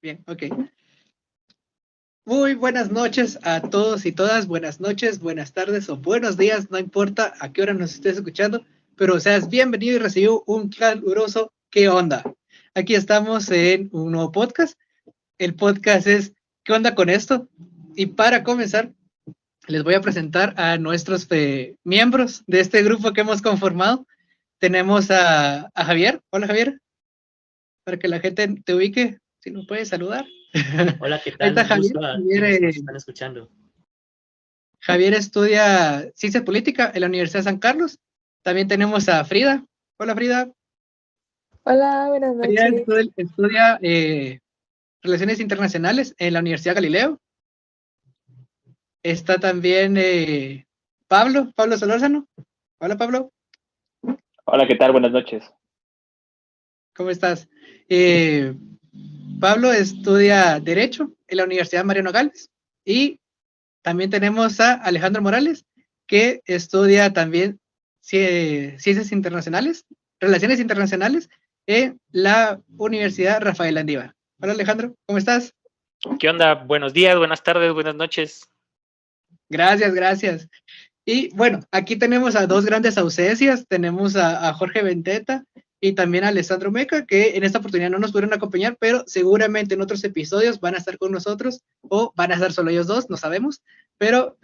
Bien, ok. Muy buenas noches a todos y todas. Buenas noches, buenas tardes o buenos días. No importa a qué hora nos estés escuchando, pero seas bienvenido y recibido un caluroso ¿qué onda? Aquí estamos en un nuevo podcast. El podcast es ¿qué onda con esto? Y para comenzar, les voy a presentar a nuestros miembros de este grupo que hemos conformado. Tenemos a Javier. Hola, Javier. Para que la gente te ubique, si nos puedes saludar. Hola, ¿qué Ahí tal? está Un Javier. gusto a quienes nos están escuchando. Javier estudia Ciencia Política en la Universidad de San Carlos. También tenemos a Frida. Hola, Frida. Hola, buenas Frida noches. estudia Relaciones Internacionales en la Universidad Galileo. Está también Pablo Solórzano. Hola, Pablo. Hola, ¿qué tal? Buenas noches. ¿Cómo estás? Pablo estudia Derecho en la Universidad Mariano Gálvez. Y también tenemos a Alejandro Morales, que estudia también Ciencias Internacionales, Relaciones Internacionales, en la Universidad Rafael Landívar. Hola, Alejandro, ¿cómo estás? ¿Qué onda? Buenos días, buenas tardes, buenas noches. Gracias. Y bueno, aquí tenemos a dos grandes ausencias. Tenemos a Jorge Benteta y también a Alessandro Meca, que en esta oportunidad no nos pudieron acompañar, pero seguramente en otros episodios van a estar con nosotros o van a estar solo ellos dos, no sabemos, pero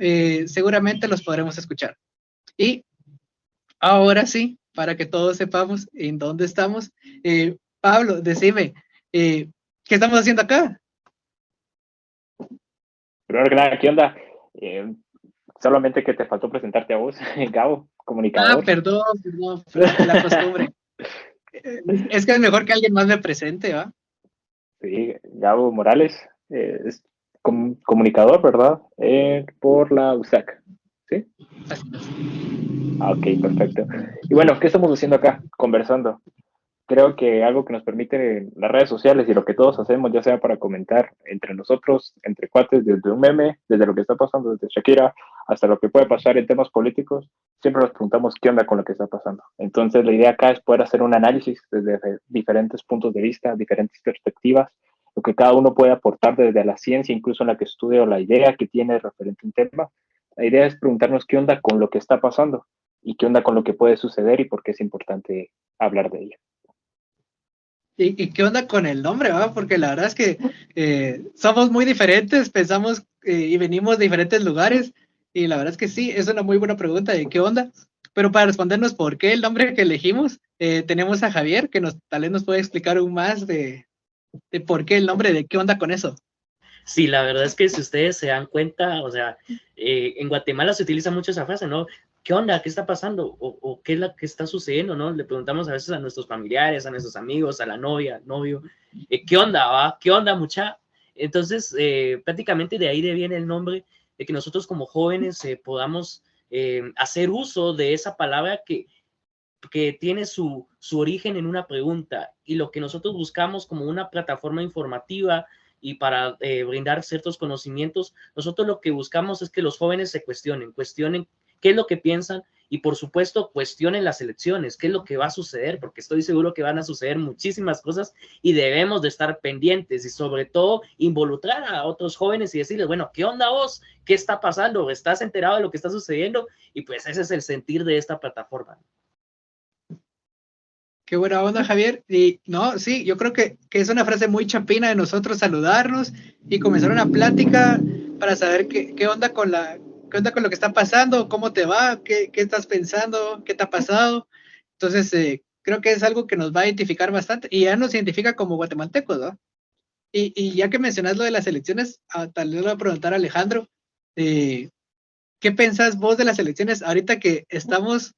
seguramente los podremos escuchar. Y ahora sí, para que todos sepamos en dónde estamos, Pablo, decime, ¿qué estamos haciendo acá? Primero que nada, ¿qué onda? Solamente que te faltó presentarte a vos, Gabo, comunicador. Perdón, la costumbre. Es que es mejor que alguien más me presente, ¿va? Sí, Gabo Morales, es comunicador, ¿verdad? Por la USAC, ¿sí? Así es. Ok, perfecto. Y bueno, ¿qué estamos haciendo acá? Conversando. Creo que algo que nos permite las redes sociales y lo que todos hacemos, ya sea para comentar entre nosotros, entre cuates, desde un meme, desde lo que está pasando desde Shakira, hasta lo que puede pasar en temas políticos, siempre nos preguntamos qué onda con lo que está pasando. Entonces, la idea acá es poder hacer un análisis desde diferentes puntos de vista, diferentes perspectivas, lo que cada uno puede aportar desde la ciencia, incluso en la que estudia o la idea que tiene referente a un tema. La idea es preguntarnos qué onda con lo que está pasando y qué onda con lo que puede suceder y por qué es importante hablar de ello. ¿Y qué onda con el nombre, va? Porque la verdad es que somos muy diferentes, pensamos y venimos de diferentes lugares, y la verdad es que sí, es una muy buena pregunta de qué onda. Pero para respondernos por qué el nombre que elegimos, tenemos a Javier, que tal vez nos puede explicar aún más de por qué el nombre, de qué onda con eso. Sí, la verdad es que si ustedes se dan cuenta, o sea, en Guatemala se utiliza mucho esa frase, ¿no? ¿Qué onda? ¿Qué está pasando? O ¿qué es lo que está sucediendo? ¿No? Le preguntamos a veces a nuestros familiares, a nuestros amigos, a la novia, al novio, ¿qué onda, va? ¿Qué onda, mucha? Entonces, prácticamente de ahí viene el nombre, de que nosotros como jóvenes podamos hacer uso de esa palabra que tiene su origen en una pregunta, y lo que nosotros buscamos como una plataforma informativa y para brindar ciertos conocimientos, nosotros lo que buscamos es que los jóvenes se cuestionen qué es lo que piensan, y por supuesto cuestionen las elecciones, qué es lo que va a suceder, porque estoy seguro que van a suceder muchísimas cosas y debemos de estar pendientes, y sobre todo involucrar a otros jóvenes y decirles, bueno, ¿qué onda vos? ¿Qué está pasando? ¿Estás enterado de lo que está sucediendo? Y pues ese es el sentir de esta plataforma. Qué buena onda, Javier. Y no, sí, yo creo que es una frase muy chapina de nosotros saludarnos y comenzar una plática para saber qué onda con qué onda con lo que está pasando, cómo te va, qué estás pensando, qué te ha pasado. Entonces, creo que es algo que nos va a identificar bastante y ya nos identifica como guatemaltecos, ¿no? Y ya que mencionas lo de las elecciones, tal vez le voy a preguntar a Alejandro, ¿qué pensás vos de las elecciones ahorita que estamos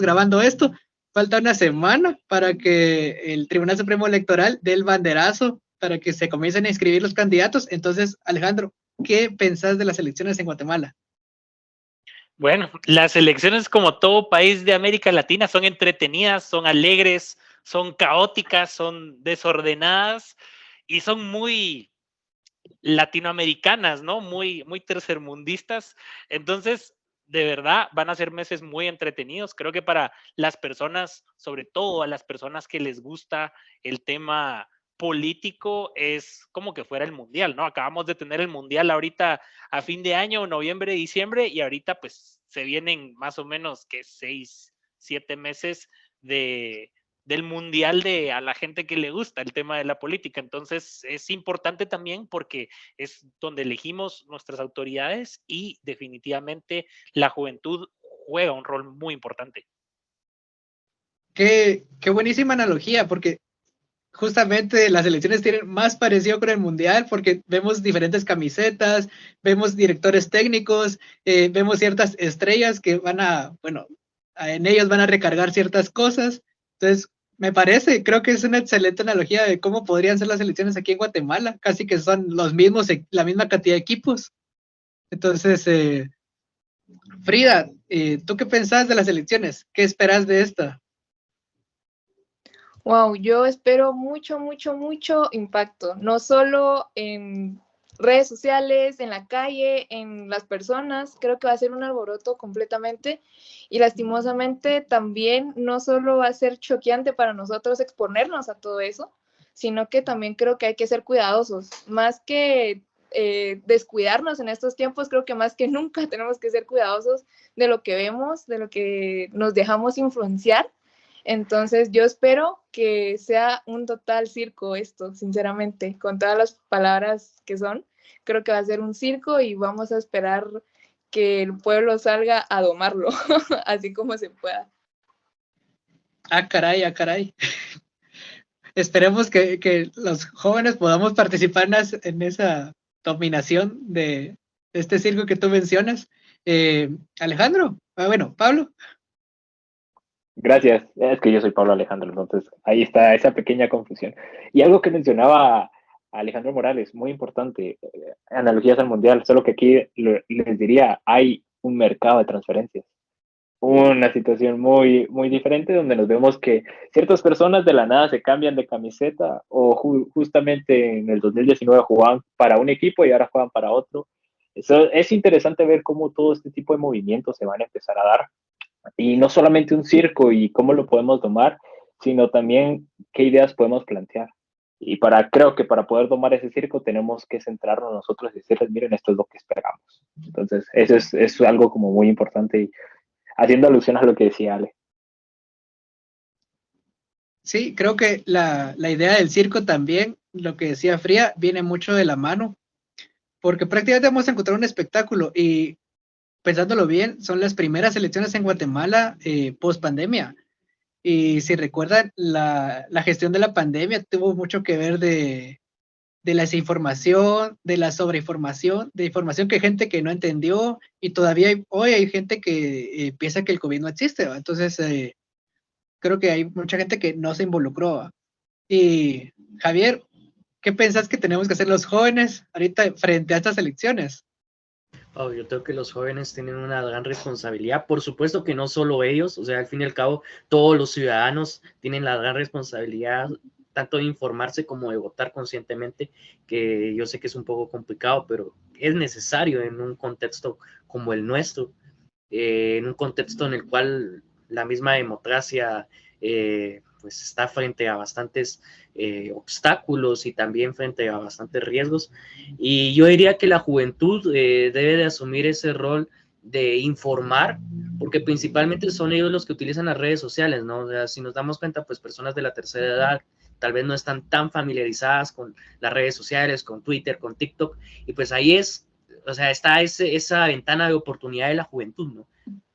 grabando esto? Falta una semana para que el Tribunal Supremo Electoral dé el banderazo para que se comiencen a inscribir los candidatos. Entonces, Alejandro, ¿qué pensás de las elecciones en Guatemala? Bueno, las elecciones, como todo país de América Latina, son entretenidas, son alegres, son caóticas, son desordenadas y son muy latinoamericanas, ¿no? Muy tercermundistas. Entonces, de verdad, van a ser meses muy entretenidos. Creo que para las personas, sobre todo a las personas que les gusta el tema político es como que fuera el mundial, ¿no? Acabamos de tener el mundial ahorita a fin de año, noviembre, diciembre, y ahorita pues se vienen más o menos que 6, 7 meses del mundial a la gente que le gusta el tema de la política. Entonces es importante también porque es donde elegimos nuestras autoridades y definitivamente la juventud juega un rol muy importante. Qué buenísima analogía, porque justamente las elecciones tienen más parecido con el mundial, porque vemos diferentes camisetas, vemos directores técnicos, vemos ciertas estrellas que en ellos van a recargar ciertas cosas. Entonces, me parece, creo que es una excelente analogía de cómo podrían ser las elecciones aquí en Guatemala, casi que son los mismos, la misma cantidad de equipos. Entonces, Frida, ¿tú qué pensás de las elecciones? ¿Qué esperas de esta? Wow, yo espero mucho, mucho, mucho impacto, no solo en redes sociales, en la calle, en las personas. Creo que va a ser un alboroto completamente y lastimosamente también no solo va a ser choqueante para nosotros exponernos a todo eso, sino que también creo que hay que ser cuidadosos, más que descuidarnos en estos tiempos. Creo que más que nunca tenemos que ser cuidadosos de lo que vemos, de lo que nos dejamos influenciar. Entonces yo espero que sea un total circo esto, sinceramente, con todas las palabras que son. Creo que va a ser un circo y vamos a esperar que el pueblo salga a domarlo, así como se pueda. Ah, caray. Esperemos que los jóvenes podamos participar en esa dominación de este circo que tú mencionas. Alejandro, Pablo. Gracias. Es que yo soy Pablo Alejandro, entonces ahí está esa pequeña confusión. Y algo que mencionaba Alejandro Morales, muy importante, analogías al mundial, solo que aquí les diría, hay un mercado de transferencias, una situación muy, muy diferente donde nos vemos que ciertas personas de la nada se cambian de camiseta o justamente en el 2019 jugaban para un equipo y ahora juegan para otro. Eso, es interesante ver cómo todo este tipo de movimientos se van a empezar a dar. Y no solamente un circo y cómo lo podemos tomar, sino también qué ideas podemos plantear. Y creo que para poder tomar ese circo tenemos que centrarnos nosotros y decirles, miren, esto es lo que esperamos. Entonces, eso es algo como muy importante y haciendo alusión a lo que decía Ale. Sí, creo que la idea del circo también, lo que decía Fría, viene mucho de la mano, porque prácticamente vamos a encontrar un espectáculo y pensándolo bien, son las primeras elecciones en Guatemala post pandemia. Y si recuerdan, la gestión de la pandemia tuvo mucho que ver de la desinformación, de la sobreinformación, de información que gente que no entendió, y todavía hoy hay gente que piensa que el COVID no existe, ¿va? Entonces, creo que hay mucha gente que no se involucró, ¿va? Y Javier, ¿qué pensás que tenemos que hacer los jóvenes ahorita frente a estas elecciones? Oh, yo creo que los jóvenes tienen una gran responsabilidad. Por supuesto que no solo ellos, o sea, al fin y al cabo, todos los ciudadanos tienen la gran responsabilidad tanto de informarse como de votar conscientemente, que yo sé que es un poco complicado, pero es necesario en un contexto como el nuestro, en un contexto en el cual la misma democracia pues está frente a bastantes obstáculos y también frente a bastantes riesgos. Y yo diría que la juventud debe de asumir ese rol de informar, porque principalmente son ellos los que utilizan las redes sociales, ¿no? O sea, si nos damos cuenta, pues personas de la tercera edad tal vez no están tan familiarizadas con las redes sociales, con Twitter, con TikTok, y pues ahí o sea, está esa ventana de oportunidad de la juventud, ¿no?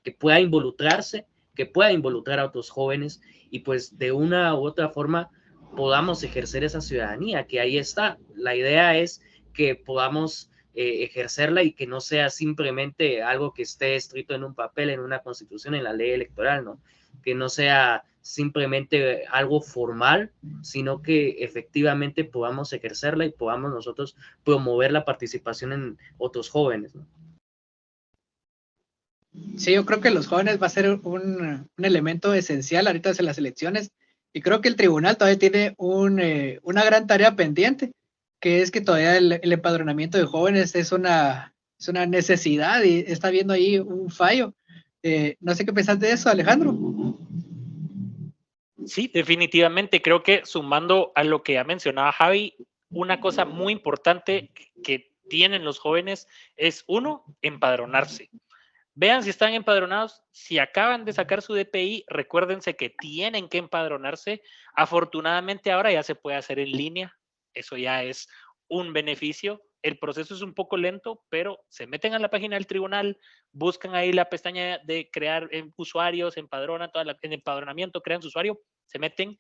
Que pueda involucrarse, que pueda involucrar a otros jóvenes y pues de una u otra forma podamos ejercer esa ciudadanía, que ahí está. La idea es que podamos ejercerla y que no sea simplemente algo que esté escrito en un papel, en una constitución, en la ley electoral, ¿no? Que no sea simplemente algo formal, sino que efectivamente podamos ejercerla y podamos nosotros promover la participación en otros jóvenes, ¿no? Sí, yo creo que los jóvenes va a ser un elemento esencial ahorita en las elecciones, y creo que el tribunal todavía tiene una gran tarea pendiente, que es que todavía el empadronamiento de jóvenes es una necesidad y está viendo ahí un fallo. No sé qué pensás de eso, Alejandro. Sí, definitivamente. Creo que sumando a lo que ya mencionaba Javi, una cosa muy importante que tienen los jóvenes es, uno, empadronarse. Vean si están empadronados, si acaban de sacar su DPI, recuérdense que tienen que empadronarse. Afortunadamente ahora ya se puede hacer en línea, eso ya es un beneficio. El proceso es un poco lento, pero se meten a la página del tribunal, buscan ahí la pestaña de crear usuarios, empadronan, en empadronamiento, crean su usuario, se meten.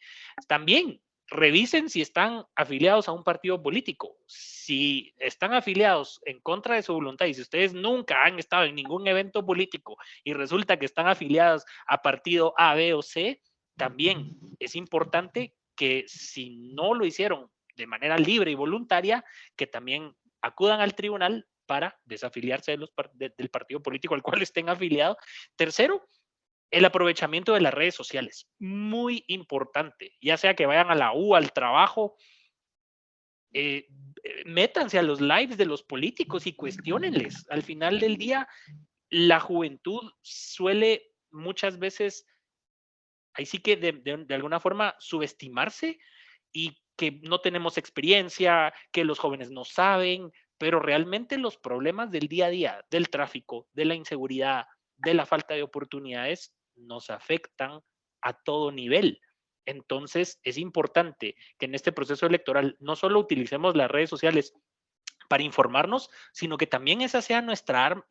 También revisen si están afiliados a un partido político. Si están afiliados en contra de su voluntad y si ustedes nunca han estado en ningún evento político y resulta que están afiliados a partido A, B o C, también es importante que si no lo hicieron de manera libre y voluntaria, que también acudan al tribunal para desafiliarse del partido político al cual estén afiliados. Tercero, el aprovechamiento de las redes sociales, muy importante, ya sea que vayan a la U, al trabajo, métanse a los lives de los políticos y cuestionenles. Al final del día, la juventud suele muchas veces, ahí sí que de alguna forma subestimarse y que no tenemos experiencia, que los jóvenes no saben, pero realmente los problemas del día a día, del tráfico, de la inseguridad, de la falta de oportunidades, nos afectan a todo nivel. Entonces, es importante que en este proceso electoral no solo utilicemos las redes sociales para informarnos, sino que también esa sea nuestra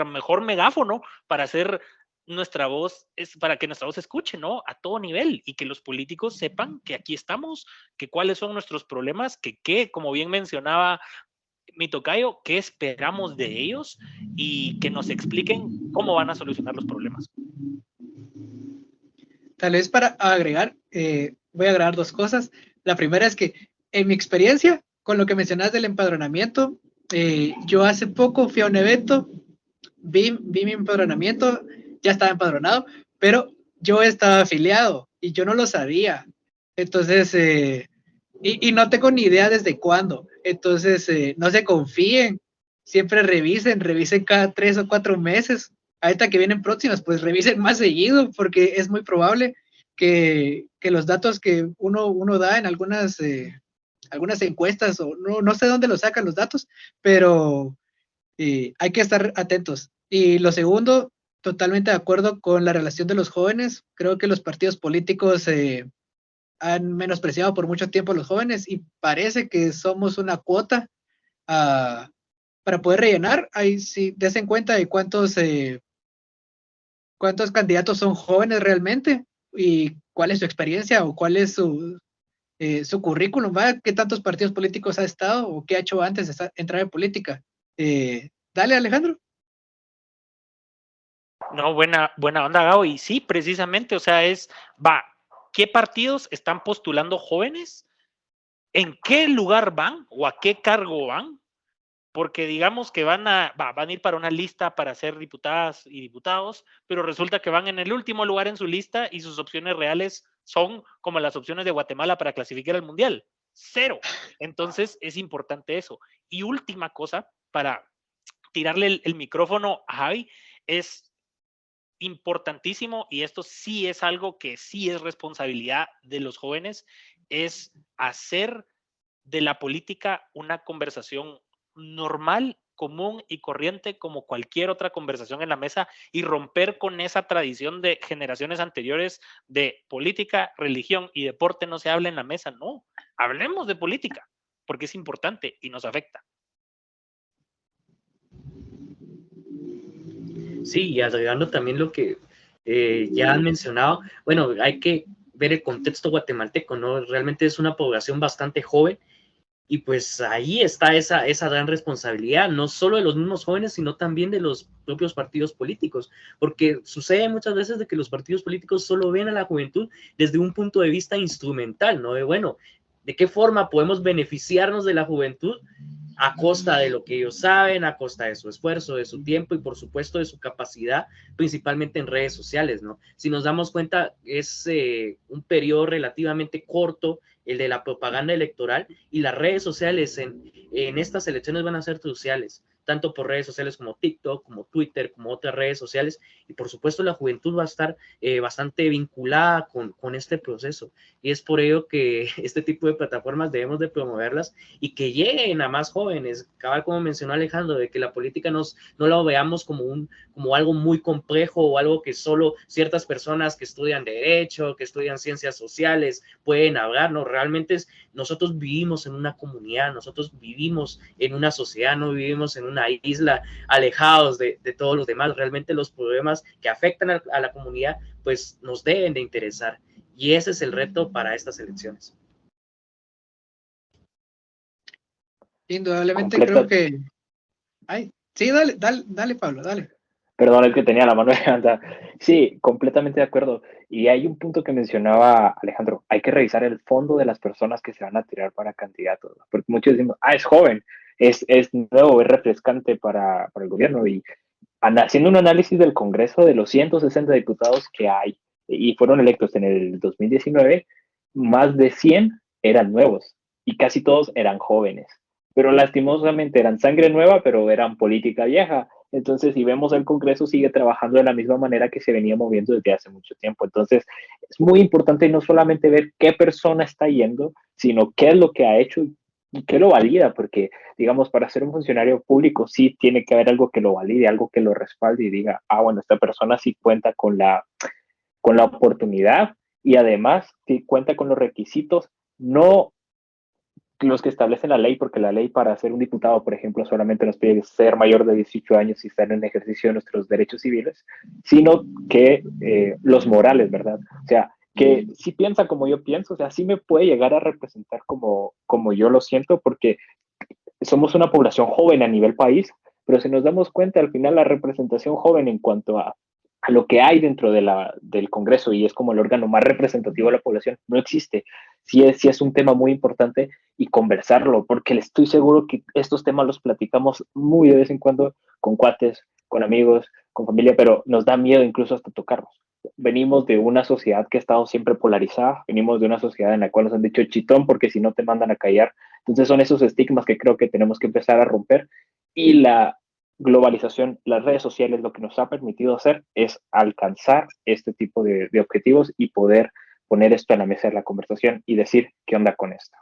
mejor megáfono para hacer nuestra voz, para que nuestra voz se escuche, ¿no? A todo nivel y que los políticos sepan que aquí estamos, que cuáles son nuestros problemas, que como bien mencionaba mi tocayo, qué esperamos de ellos y que nos expliquen cómo van a solucionar los problemas. Tal vez para agregar, voy a agregar dos cosas. La primera es que en mi experiencia, con lo que mencionas del empadronamiento, yo hace poco fui a un evento, vi mi empadronamiento, ya estaba empadronado, pero yo estaba afiliado y yo no lo sabía. Entonces, y no tengo ni idea desde cuándo. Entonces, no se confíen, siempre revisen cada 3 o 4 meses. Ahorita que vienen próximas, pues revisen más seguido, porque es muy probable que los datos que uno da en algunas encuestas, o no sé dónde lo sacan los datos, pero hay que estar atentos. Y lo segundo, totalmente de acuerdo con la relación de los jóvenes. Creo que los partidos políticos han menospreciado por mucho tiempo a los jóvenes y parece que somos una cuota para poder rellenar. Ahí sí, des en cuenta de cuántos candidatos son jóvenes realmente y cuál es su experiencia o cuál es su currículum, ¿va? ¿Qué tantos partidos políticos ha estado o qué ha hecho antes de entrar en política? Dale, Alejandro. No, buena onda, Gabo. Y sí, precisamente, o sea, ¿qué partidos están postulando jóvenes? ¿En qué lugar van o a qué cargo van? Porque digamos que van a ir para una lista para ser diputadas y diputados, pero resulta que van en el último lugar en su lista y sus opciones reales son como las opciones de Guatemala para clasificar al Mundial. 0. Entonces es importante eso. Y última cosa, para tirarle el micrófono a Javi, es importantísimo, y esto sí es algo que sí es responsabilidad de los jóvenes, es hacer de la política una conversación normal, común y corriente como cualquier otra conversación en la mesa y romper con esa tradición de generaciones anteriores de política, religión y deporte no se habla en la mesa. No, hablemos de política porque es importante y nos afecta. Sí, y agregando también lo que ya han mencionado, bueno, hay que ver el contexto guatemalteco, ¿no? Realmente es una población bastante joven y pues ahí está esa gran responsabilidad, no solo de los mismos jóvenes, sino también de los propios partidos políticos, porque sucede muchas veces de que los partidos políticos solo ven a la juventud desde un punto de vista instrumental, ¿no? De, bueno, ¿de qué forma podemos beneficiarnos de la juventud a costa de lo que ellos saben, a costa de su esfuerzo, de su tiempo y por supuesto de su capacidad, principalmente en redes sociales, ¿no? Si nos damos cuenta, es un periodo relativamente corto el de la propaganda electoral y las redes sociales en estas elecciones van a ser cruciales. tanto por redes sociales como TikTok, como Twitter, como otras redes sociales, y por supuesto la juventud va a estar bastante vinculada con este proceso, y es por ello que este tipo de plataformas debemos de promoverlas y que lleguen a más jóvenes, cabal como mencionó Alejandro, de que la política no la veamos como algo muy complejo o algo que solo ciertas personas que estudian derecho, que estudian ciencias sociales pueden hablar, no, realmente nosotros vivimos en una comunidad, nosotros vivimos en una sociedad, no vivimos en una isla alejados de todos los demás, realmente los problemas que afectan a la comunidad pues nos deben de interesar, y ese es el reto para estas elecciones. Indudablemente Completa. creo que... Ay, sí, dale, Pablo, dale. Perdón, es que tenía la mano levantada. Sí, completamente de acuerdo. Y hay un punto que mencionaba Alejandro, hay que revisar el fondo de las personas que se van a tirar para candidatos, porque muchos decimos, es joven, es nuevo, es refrescante para el gobierno, y haciendo un análisis del Congreso de los 160 diputados que hay y fueron electos en el 2019, más de 100 eran nuevos y casi todos eran jóvenes, pero lastimosamente eran sangre nueva, pero eran política vieja. Entonces, si vemos el Congreso sigue trabajando de la misma manera que se venía moviendo desde hace mucho tiempo. Entonces, es muy importante no solamente ver qué persona está yendo, sino qué es lo que ha hecho y qué lo valida, porque, digamos, para ser un funcionario público sí tiene que haber algo que lo valide, algo que lo respalde y diga, bueno, esta persona sí cuenta con la oportunidad y además sí cuenta con los requisitos, no los que establecen la ley, porque la ley para ser un diputado, por ejemplo, solamente nos pide ser mayor de 18 años y estar en ejercicio de nuestros derechos civiles, sino que los morales, ¿verdad? O sea, que si piensa como yo pienso, o sea, sí me puede llegar a representar como yo lo siento, porque somos una población joven a nivel país, pero si nos damos cuenta, al final la representación joven en cuanto a lo que hay dentro del Congreso, y es como el órgano más representativo de la población, no existe. Sí es un tema muy importante y conversarlo, porque estoy seguro que estos temas los platicamos muy de vez en cuando con cuates, con amigos, con familia, pero nos da miedo incluso hasta tocarlos. Venimos de una sociedad que ha estado siempre polarizada, venimos de una sociedad en la cual nos han dicho chitón porque si no te mandan a callar. Entonces son esos estigmas que creo que tenemos que empezar a romper, y la globalización, las redes sociales, lo que nos ha permitido hacer es alcanzar este tipo de objetivos y poder poner esto en la mesa de la conversación y decir qué onda con esto.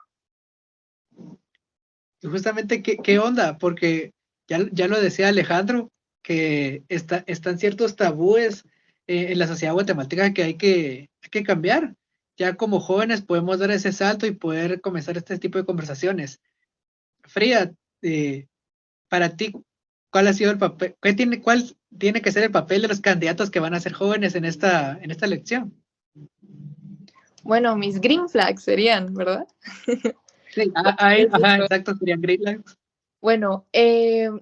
Y justamente, ¿qué onda? Porque ya lo decía Alejandro, que están ciertos tabúes en la sociedad guatemalteca que hay que cambiar. Ya como jóvenes podemos dar ese salto y poder comenzar este tipo de conversaciones. Frida, para ti, ¿cuál ha sido el papel? ¿Cuál tiene que ser el papel de los candidatos que van a ser jóvenes en esta elección? Bueno, mis green flags serían, ¿verdad? Sí, exacto, serían green flags. Bueno,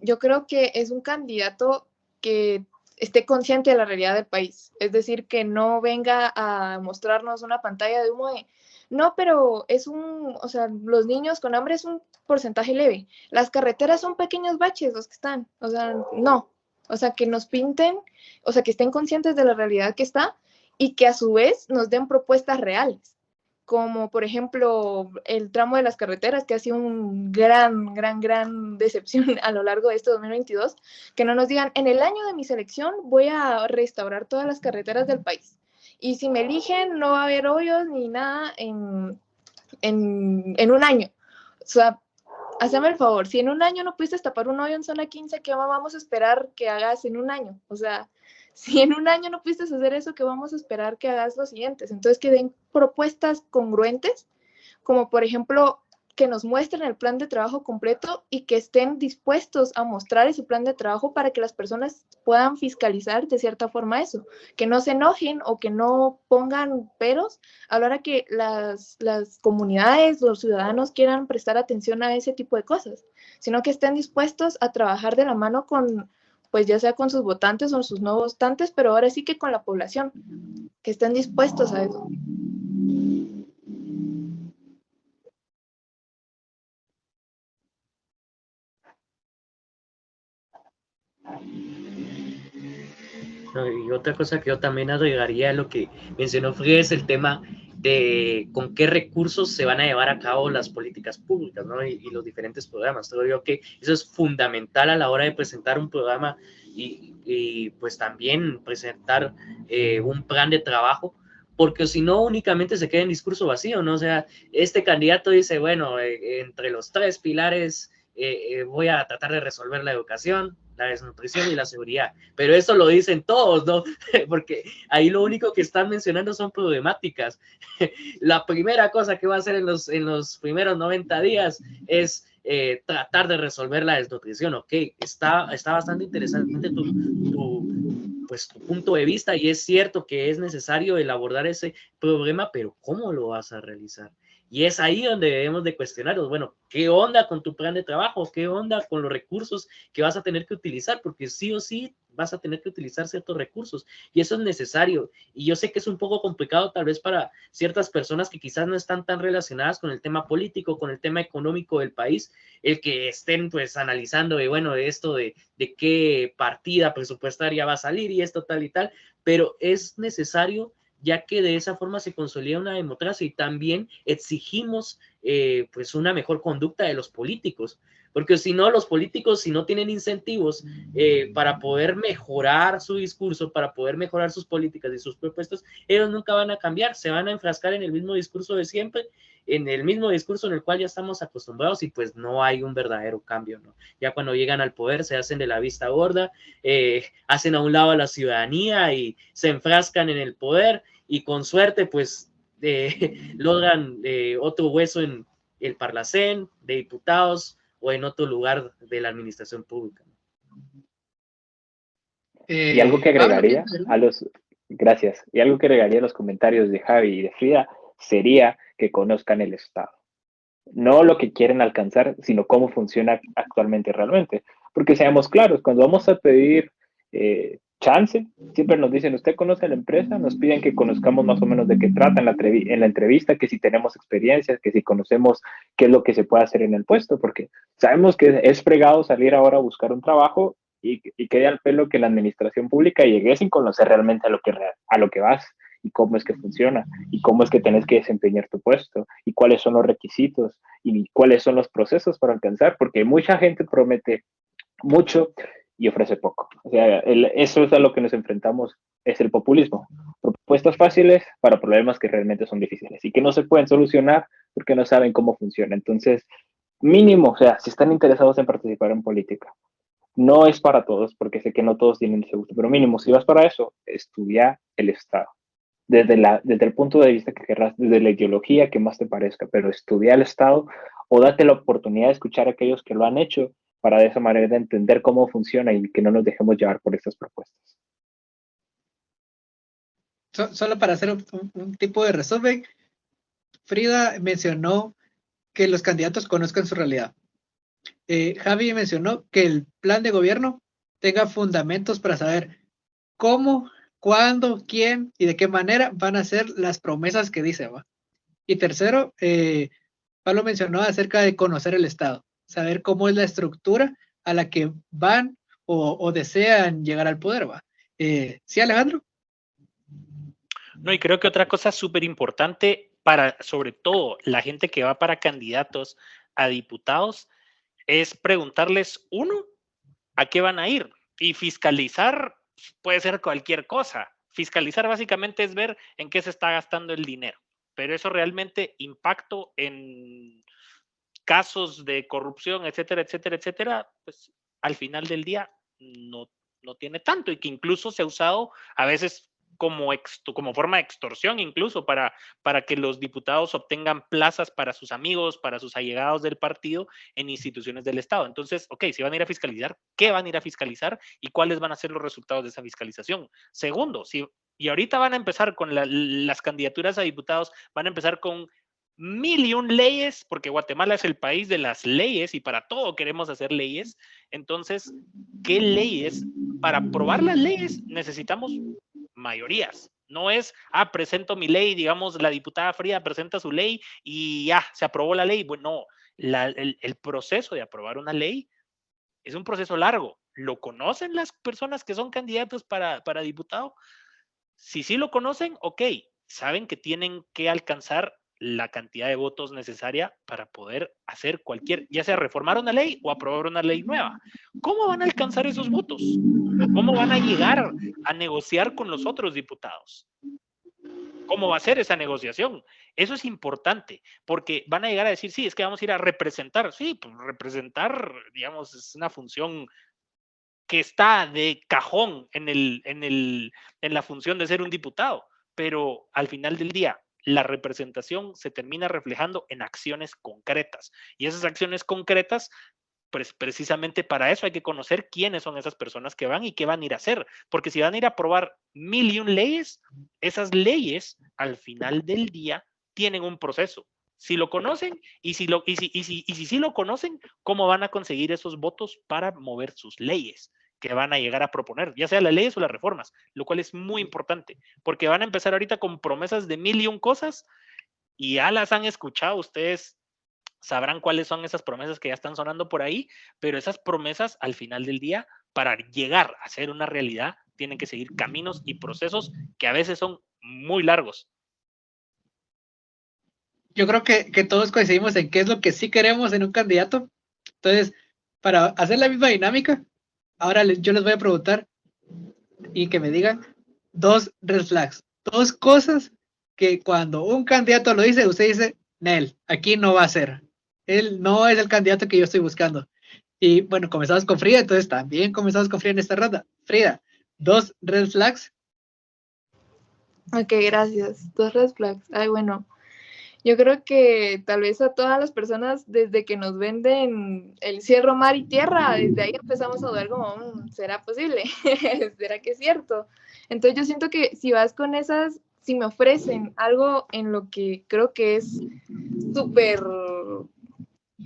yo creo que es un candidato que esté consciente de la realidad del país, es decir, que no venga a mostrarnos una pantalla de humo de, no, pero o sea, los niños con hambre es un porcentaje leve, las carreteras son pequeños baches los que están, o sea, no, o sea, que nos pinten, o sea, que estén conscientes de la realidad que está y que a su vez nos den propuestas reales, como por ejemplo el tramo de las carreteras, que ha sido un gran decepción a lo largo de este 2022, que no nos digan, en el año de mi selección voy a restaurar todas las carreteras del país, y si me eligen no va a haber hoyos ni nada en un año. O sea, hazme el favor, si en un año no pudiste tapar un hoyo en zona 15, ¿qué vamos a esperar que hagas en un año? O sea, si en un año no pudiste hacer eso, ¿qué vamos a esperar que hagas los siguientes? Entonces, que den propuestas congruentes, como por ejemplo, que nos muestren el plan de trabajo completo y que estén dispuestos a mostrar ese plan de trabajo para que las personas puedan fiscalizar de cierta forma eso, que no se enojen o que no pongan peros a la hora que las comunidades, los ciudadanos quieran prestar atención a ese tipo de cosas, sino que estén dispuestos a trabajar de la mano con, pues ya sea con sus votantes o sus no votantes, pero ahora sí que con la población, que estén dispuestos a eso. No, y otra cosa que yo también agregaría a lo que mencionó Frida es el tema de con qué recursos se van a llevar a cabo las políticas públicas, ¿no? Y los diferentes programas. Creo yo que eso es fundamental a la hora de presentar un programa y pues también presentar un plan de trabajo, porque si no únicamente se queda en discurso vacío, ¿no? O sea, este candidato dice, bueno, entre los 3 pilares voy a tratar de resolver la educación, la desnutrición y la seguridad, pero eso lo dicen todos, ¿no? Porque ahí lo único que están mencionando son problemáticas. La primera cosa que va a hacer en los primeros 90 días es tratar de resolver la desnutrición. Ok, está bastante interesante pues, tu punto de vista, y es cierto que es necesario el abordar ese problema, pero ¿cómo lo vas a realizar? Y es ahí donde debemos de cuestionarnos, bueno, ¿qué onda con tu plan de trabajo? ¿Qué onda con los recursos que vas a tener que utilizar? Porque sí o sí vas a tener que utilizar ciertos recursos y eso es necesario. Y yo sé que es un poco complicado tal vez para ciertas personas que quizás no están tan relacionadas con el tema político, con el tema económico del país, el que estén pues analizando de, bueno, de esto de qué partida presupuestaria va a salir y esto tal y tal, pero es necesario, ya que de esa forma se consolida una democracia y también exigimos pues una mejor conducta de los políticos, porque si no, los políticos, si no tienen incentivos para poder mejorar su discurso, para poder mejorar sus políticas y sus propuestas, ellos nunca van a cambiar, se van a enfrascar en el mismo discurso de siempre, en el mismo discurso en el cual ya estamos acostumbrados y pues no hay un verdadero cambio, ¿no? Ya cuando llegan al poder se hacen de la vista gorda, hacen a un lado a la ciudadanía y se enfrascan en el poder y con suerte pues logran otro hueso en el Parlacén de diputados o en otro lugar de la administración pública. Y algo que agregaría a los, gracias, y algo que agregaría a los comentarios de Javi y de Frida sería que conozcan el Estado. No lo que quieren alcanzar, sino cómo funciona actualmente realmente. Porque seamos claros, cuando vamos a pedir chance, siempre nos dicen, ¿usted conoce a la empresa? Nos piden que conozcamos más o menos de qué trata en la entrevista, que si tenemos experiencias, que si conocemos qué es lo que se puede hacer en el puesto, porque sabemos que es fregado salir ahora a buscar un trabajo y quede al pelo que la administración pública llegue sin conocer realmente a lo que vas y cómo es que funciona y cómo es que tenés que desempeñar tu puesto y cuáles son los requisitos y cuáles son los procesos para alcanzar, porque mucha gente promete mucho y ofrece poco. O sea, eso es a lo que nos enfrentamos, es el populismo. Propuestas fáciles para problemas que realmente son difíciles y que no se pueden solucionar porque no saben cómo funciona. Entonces, mínimo, o sea, si están interesados en participar en política, no es para todos, porque sé que no todos tienen ese gusto, pero mínimo, si vas para eso, estudia el Estado. Desde el punto de vista que querrás, desde la ideología que más te parezca, pero estudia el Estado o date la oportunidad de escuchar a aquellos que lo han hecho para de esa manera entender cómo funciona y que no nos dejemos llevar por estas propuestas. Solo para hacer un tipo de resumen, Frida mencionó que los candidatos conozcan su realidad. Javi mencionó que el plan de gobierno tenga fundamentos para saber cómo, cuándo, quién y de qué manera van a ser las promesas que dice, ¿va? Y tercero, Pablo mencionó acerca de conocer el Estado, saber cómo es la estructura a la que van o desean llegar al poder, ¿va? ¿Sí, Alejandro? No, y creo que otra cosa súper importante para, sobre todo, la gente que va para candidatos a diputados, es preguntarles, uno, ¿a qué van a ir? Y fiscalizar puede ser cualquier cosa. Fiscalizar básicamente es ver en qué se está gastando el dinero, pero eso realmente impacto en casos de corrupción, etcétera, etcétera, etcétera, pues al final del día no tiene tanto y que incluso se ha usado a veces como forma de extorsión incluso para que los diputados obtengan plazas para sus amigos, para sus allegados del partido en instituciones del Estado. Entonces, ok, si van a ir a fiscalizar, ¿qué van a ir a fiscalizar y cuáles van a ser los resultados de esa fiscalización? Segundo, y ahorita van a empezar con las candidaturas a diputados, van a empezar con 1001 leyes, porque Guatemala es el país de las leyes y para todo queremos hacer leyes. Entonces, ¿qué leyes? Para aprobar las leyes necesitamos mayorías. No es, presento mi ley, digamos, la diputada Frida presenta su ley y ya, se aprobó la ley. Bueno, el proceso de aprobar una ley es un proceso largo. ¿Lo conocen las personas que son candidatos para diputado? Si sí lo conocen, ok, saben que tienen que alcanzar la cantidad de votos necesaria para poder hacer cualquier, ya sea reformar una ley o aprobar una ley nueva. ¿Cómo van a alcanzar esos votos? ¿Cómo van a llegar a negociar con los otros diputados? ¿Cómo va a ser esa negociación? Eso es importante, porque van a llegar a decir, sí, es que vamos a ir a representar. Sí, pues representar, digamos, es una función que está de cajón en la función de ser un diputado, pero al final del día, la representación se termina reflejando en acciones concretas, y esas acciones concretas, pues precisamente para eso hay que conocer quiénes son esas personas que van y qué van a ir a hacer, porque si van a ir a aprobar 1001 leyes, esas leyes al final del día tienen un proceso. Si lo conocen y si sí lo conocen, ¿cómo van a conseguir esos votos para mover sus leyes que van a llegar a proponer, ya sea las leyes o las reformas? Lo cual es muy importante, porque van a empezar ahorita con promesas de 1001 cosas y ya las han escuchado. Ustedes sabrán cuáles son esas promesas que ya están sonando por ahí, pero esas promesas al final del día, para llegar a ser una realidad, tienen que seguir caminos y procesos que a veces son muy largos. Yo creo que todos coincidimos en qué es lo que sí queremos en un candidato. Entonces, para hacer la misma dinámica, ahora yo les voy a preguntar y que me digan 2 red flags, 2 cosas que cuando un candidato lo dice, usted dice, Nel, aquí no va a ser. Él no es el candidato que yo estoy buscando. Y bueno, comenzamos con Frida, entonces también comenzamos con Frida en esta ronda. Frida, 2 red flags. Ok, gracias. 2 red flags. Ay, bueno. Yo creo que tal vez a todas las personas, desde que nos venden el cielo, mar y tierra, desde ahí empezamos a dudar como, ¿será posible? ¿Será que es cierto? Entonces yo siento que si vas con esas, si me ofrecen algo en lo que creo que es súper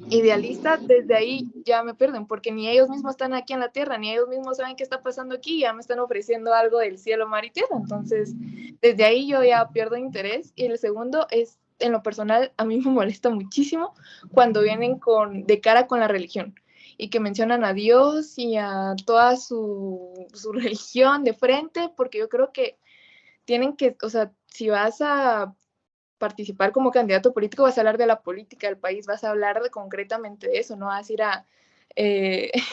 idealista, desde ahí ya me pierden, porque ni ellos mismos están aquí en la tierra, ni ellos mismos saben qué está pasando aquí, ya me están ofreciendo algo del cielo, mar y tierra. Entonces, desde ahí yo ya pierdo interés. Y el segundo es, en lo personal, a mí me molesta muchísimo cuando vienen de cara con la religión y que mencionan a Dios y a toda su religión de frente, porque yo creo que tienen que, o sea, si vas a participar como candidato político, vas a hablar de la política del país, vas a hablar concretamente de eso, no vas a ir a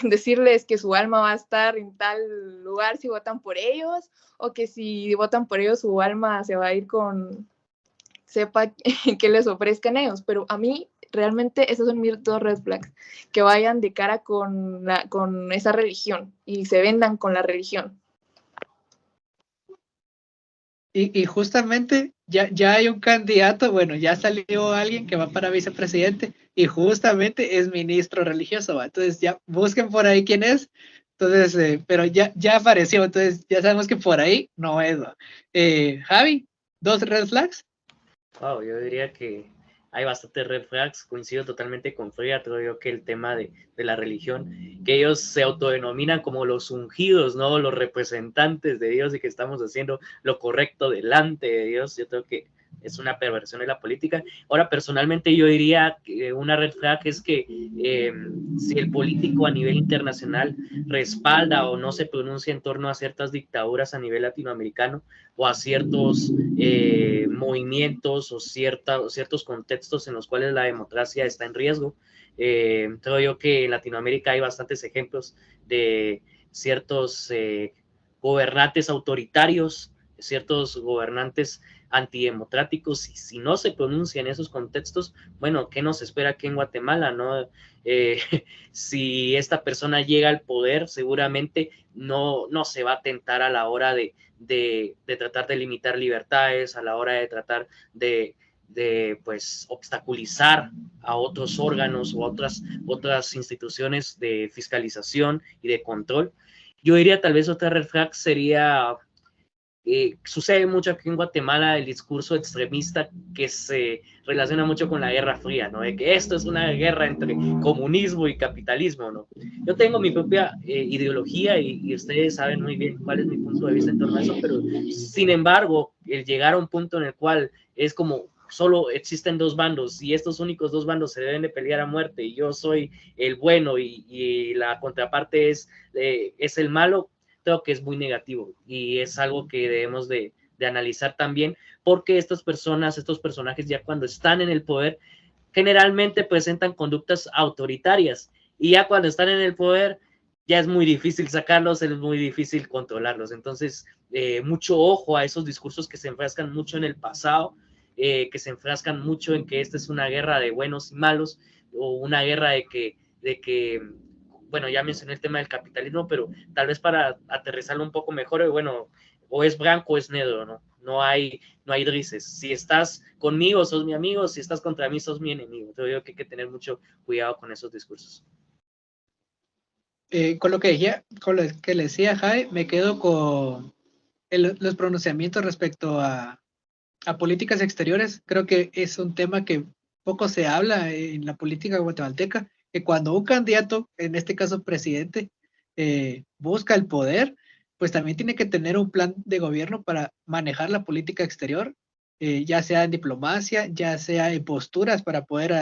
decirles que su alma va a estar en tal lugar si votan por ellos, o que si votan por ellos su alma se va a ir con, sepa que les ofrezcan ellos. Pero a mí realmente esos son mis 2 red flags, que vayan de cara con esa religión y se vendan con la religión. Y justamente ya hay un candidato, bueno, ya salió alguien que va para vicepresidente y justamente es ministro religioso, ¿va? Entonces ya busquen por ahí quién es. Entonces, pero ya apareció, entonces ya sabemos que por ahí no es, ¿va? Javi, 2 red flags. Wow, yo diría que hay bastantes red flags, coincido totalmente con Frida. Creo yo que el tema de la religión, que ellos se autodenominan como los ungidos, ¿no? Los representantes de Dios y que estamos haciendo lo correcto delante de Dios, yo creo que es una perversión de la política. Ahora, personalmente yo diría que una red flag es que si el político a nivel internacional respalda o no se pronuncia en torno a ciertas dictaduras a nivel latinoamericano o a ciertos movimientos o ciertos contextos en los cuales la democracia está en riesgo. Creo yo que en Latinoamérica hay bastantes ejemplos de ciertos gobernantes autoritarios, ciertos gobernantes antidemocráticos, y si no se pronuncia en esos contextos, bueno, ¿qué nos espera aquí en Guatemala, no? Si esta persona llega al poder, seguramente no se va a tentar a la hora de tratar de limitar libertades, a la hora de tratar de pues obstaculizar a otros órganos o otras instituciones de fiscalización y de control. Yo diría tal vez otra red flag sería sucede mucho aquí en Guatemala el discurso extremista que se relaciona mucho con la Guerra Fría, ¿no? De que esto es una guerra entre comunismo y capitalismo, ¿no? Yo tengo mi propia ideología y ustedes saben muy bien cuál es mi punto de vista en torno a eso, pero sin embargo, el llegar a un punto en el cual es como solo existen 2 bandos y estos únicos 2 bandos se deben de pelear a muerte y yo soy el bueno y la contraparte es el malo, creo que es muy negativo y es algo que debemos de de analizar también, porque estas personas, estos personajes ya cuando están en el poder, generalmente presentan conductas autoritarias, y ya cuando están en el poder, ya es muy difícil sacarlos, es muy difícil controlarlos. Entonces, mucho ojo a esos discursos que se enfrascan mucho en el pasado, que se enfrascan mucho en que esta es una guerra de buenos y malos, o una guerra de que bueno, ya mencioné el tema del capitalismo, pero tal vez para aterrizarlo un poco mejor, bueno, o es blanco o es negro, ¿no? No hay grises. Si estás conmigo, sos mi amigo, si estás contra mí, sos mi enemigo. Yo creo que hay que tener mucho cuidado con esos discursos. Con lo que le decía Jai, me quedo con los pronunciamientos respecto a políticas exteriores. Creo que es un tema que poco se habla en la política guatemalteca, que cuando un candidato, en este caso presidente, busca el poder, pues también tiene que tener un plan de gobierno para manejar la política exterior, ya sea en diplomacia, ya sea en posturas para poder,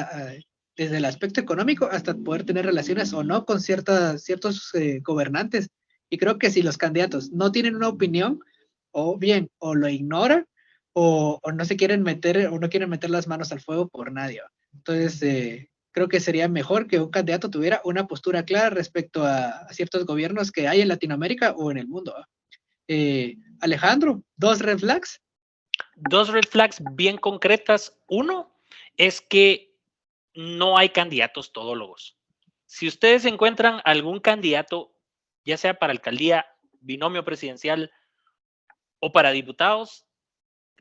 desde el aspecto económico, hasta poder tener relaciones o no con ciertos gobernantes. Y creo que si los candidatos no tienen una opinión, o bien, o lo ignoran, o no se quieren meter, o no quieren meter las manos al fuego por nadie. Entonces, creo que sería mejor que un candidato tuviera una postura clara respecto a ciertos gobiernos que hay en Latinoamérica o en el mundo. Alejandro, ¿2 red flags? 2 red flags bien concretas. Uno es que no hay candidatos todólogos. Si ustedes encuentran algún candidato, ya sea para alcaldía, binomio presidencial o para diputados,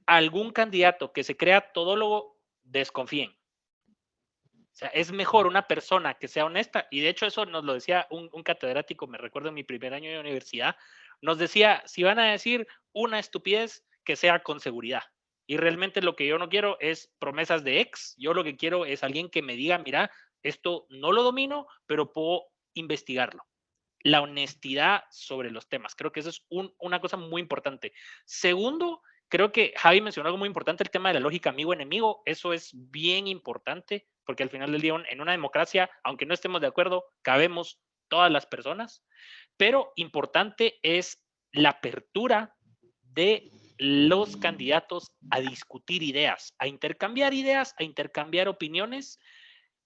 algún candidato que se crea todólogo, desconfíen. O sea, es mejor una persona que sea honesta, y de hecho eso nos lo decía un catedrático, me recuerdo en mi primer año de universidad, nos decía, si van a decir una estupidez, que sea con seguridad. Y realmente lo que yo no quiero es promesas de ex, yo lo que quiero es alguien que me diga, mira, esto no lo domino, pero puedo investigarlo. La honestidad sobre los temas, creo que eso es una cosa muy importante. Segundo, creo que Javi mencionó algo muy importante, el tema de la lógica amigo-enemigo. Eso es bien importante, porque al final del día, en una democracia, aunque no estemos de acuerdo, cabemos todas las personas. Pero importante es la apertura de los candidatos a discutir ideas, a intercambiar opiniones.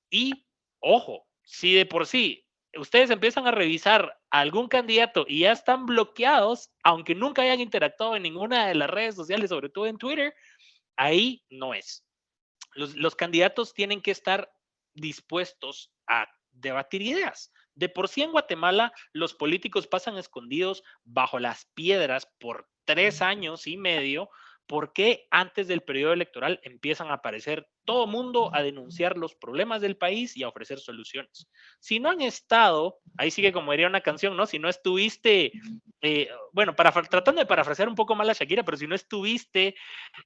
Y, ojo, si de por sí ustedes empiezan a revisar a algún candidato y ya están bloqueados, aunque nunca hayan interactuado en ninguna de las redes sociales, sobre todo en Twitter, ahí no es. Los candidatos tienen que estar dispuestos a debatir ideas. De por sí en Guatemala los políticos pasan escondidos bajo las piedras por 3 años y medio. ¿Por qué antes del periodo electoral empiezan a aparecer todo mundo a denunciar los problemas del país y a ofrecer soluciones? Si no han estado, ahí sigue como diría una canción, ¿no? Si no estuviste, bueno, tratando de parafrasear un poco mal a Shakira, pero si no estuviste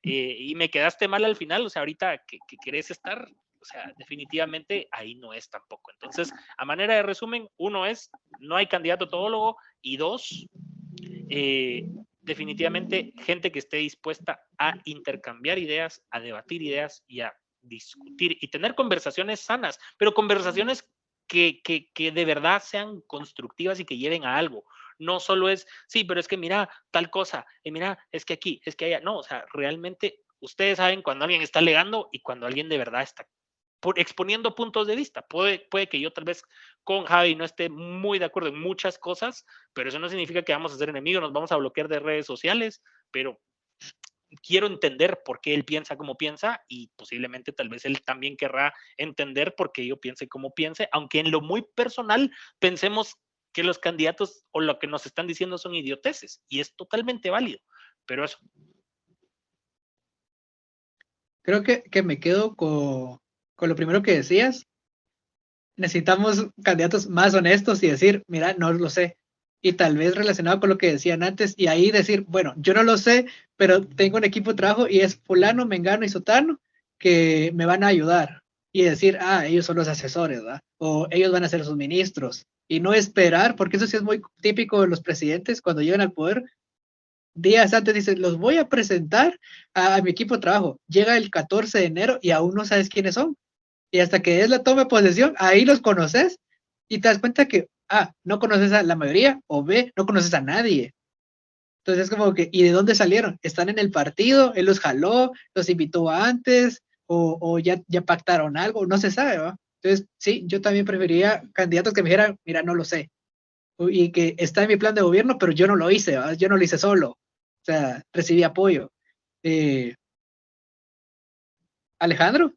y me quedaste mal al final, o sea, ahorita que querés estar, o sea, definitivamente ahí no es tampoco. Entonces, a manera de resumen, uno es, no hay candidato todólogo, y dos, definitivamente gente que esté dispuesta a intercambiar ideas, a debatir ideas y a discutir y tener conversaciones sanas, pero conversaciones que de verdad sean constructivas y que lleven a algo. No solo es, sí, pero es que mira tal cosa, y mira, es que aquí, es que allá. No, o sea, realmente ustedes saben cuando alguien está alegando y cuando alguien de verdad está exponiendo puntos de vista. Puede que yo tal vez con Javi no esté muy de acuerdo en muchas cosas, pero eso no significa que vamos a ser enemigos, nos vamos a bloquear de redes sociales, pero quiero entender por qué él piensa como piensa, y posiblemente tal vez él también querrá entender por qué yo piense como piense, aunque en lo muy personal pensemos que los candidatos o lo que nos están diciendo son idioteces, y es totalmente válido, pero eso. Creo que me quedo con lo primero que decías. Necesitamos candidatos más honestos y decir, mira, no lo sé. Y tal vez relacionado con lo que decían antes, y ahí decir, bueno, yo no lo sé, pero tengo un equipo de trabajo y es fulano, mengano y sotano que me van a ayudar. Y decir, ellos son los asesores, ¿verdad? O ellos van a ser sus ministros. Y no esperar, porque eso sí es muy típico de los presidentes cuando llegan al poder. Días antes dicen, los voy a presentar a mi equipo de trabajo. Llega el 14 de enero y aún no sabes quiénes son. Y hasta que es la toma de posesión, ahí los conoces y te das cuenta que, no conoces a la mayoría, o B, no conoces a nadie. Entonces es como que, ¿y de dónde salieron? ¿Están en el partido? ¿Él los jaló? ¿Los invitó antes? ¿O ya pactaron algo? No se sabe, ¿va? Entonces, sí, yo también preferiría candidatos que me dijeran, mira, no lo sé. Y que está en mi plan de gobierno, pero yo no lo hice, ¿va? Yo no lo hice solo. O sea, recibí apoyo. Eh, Alejandro,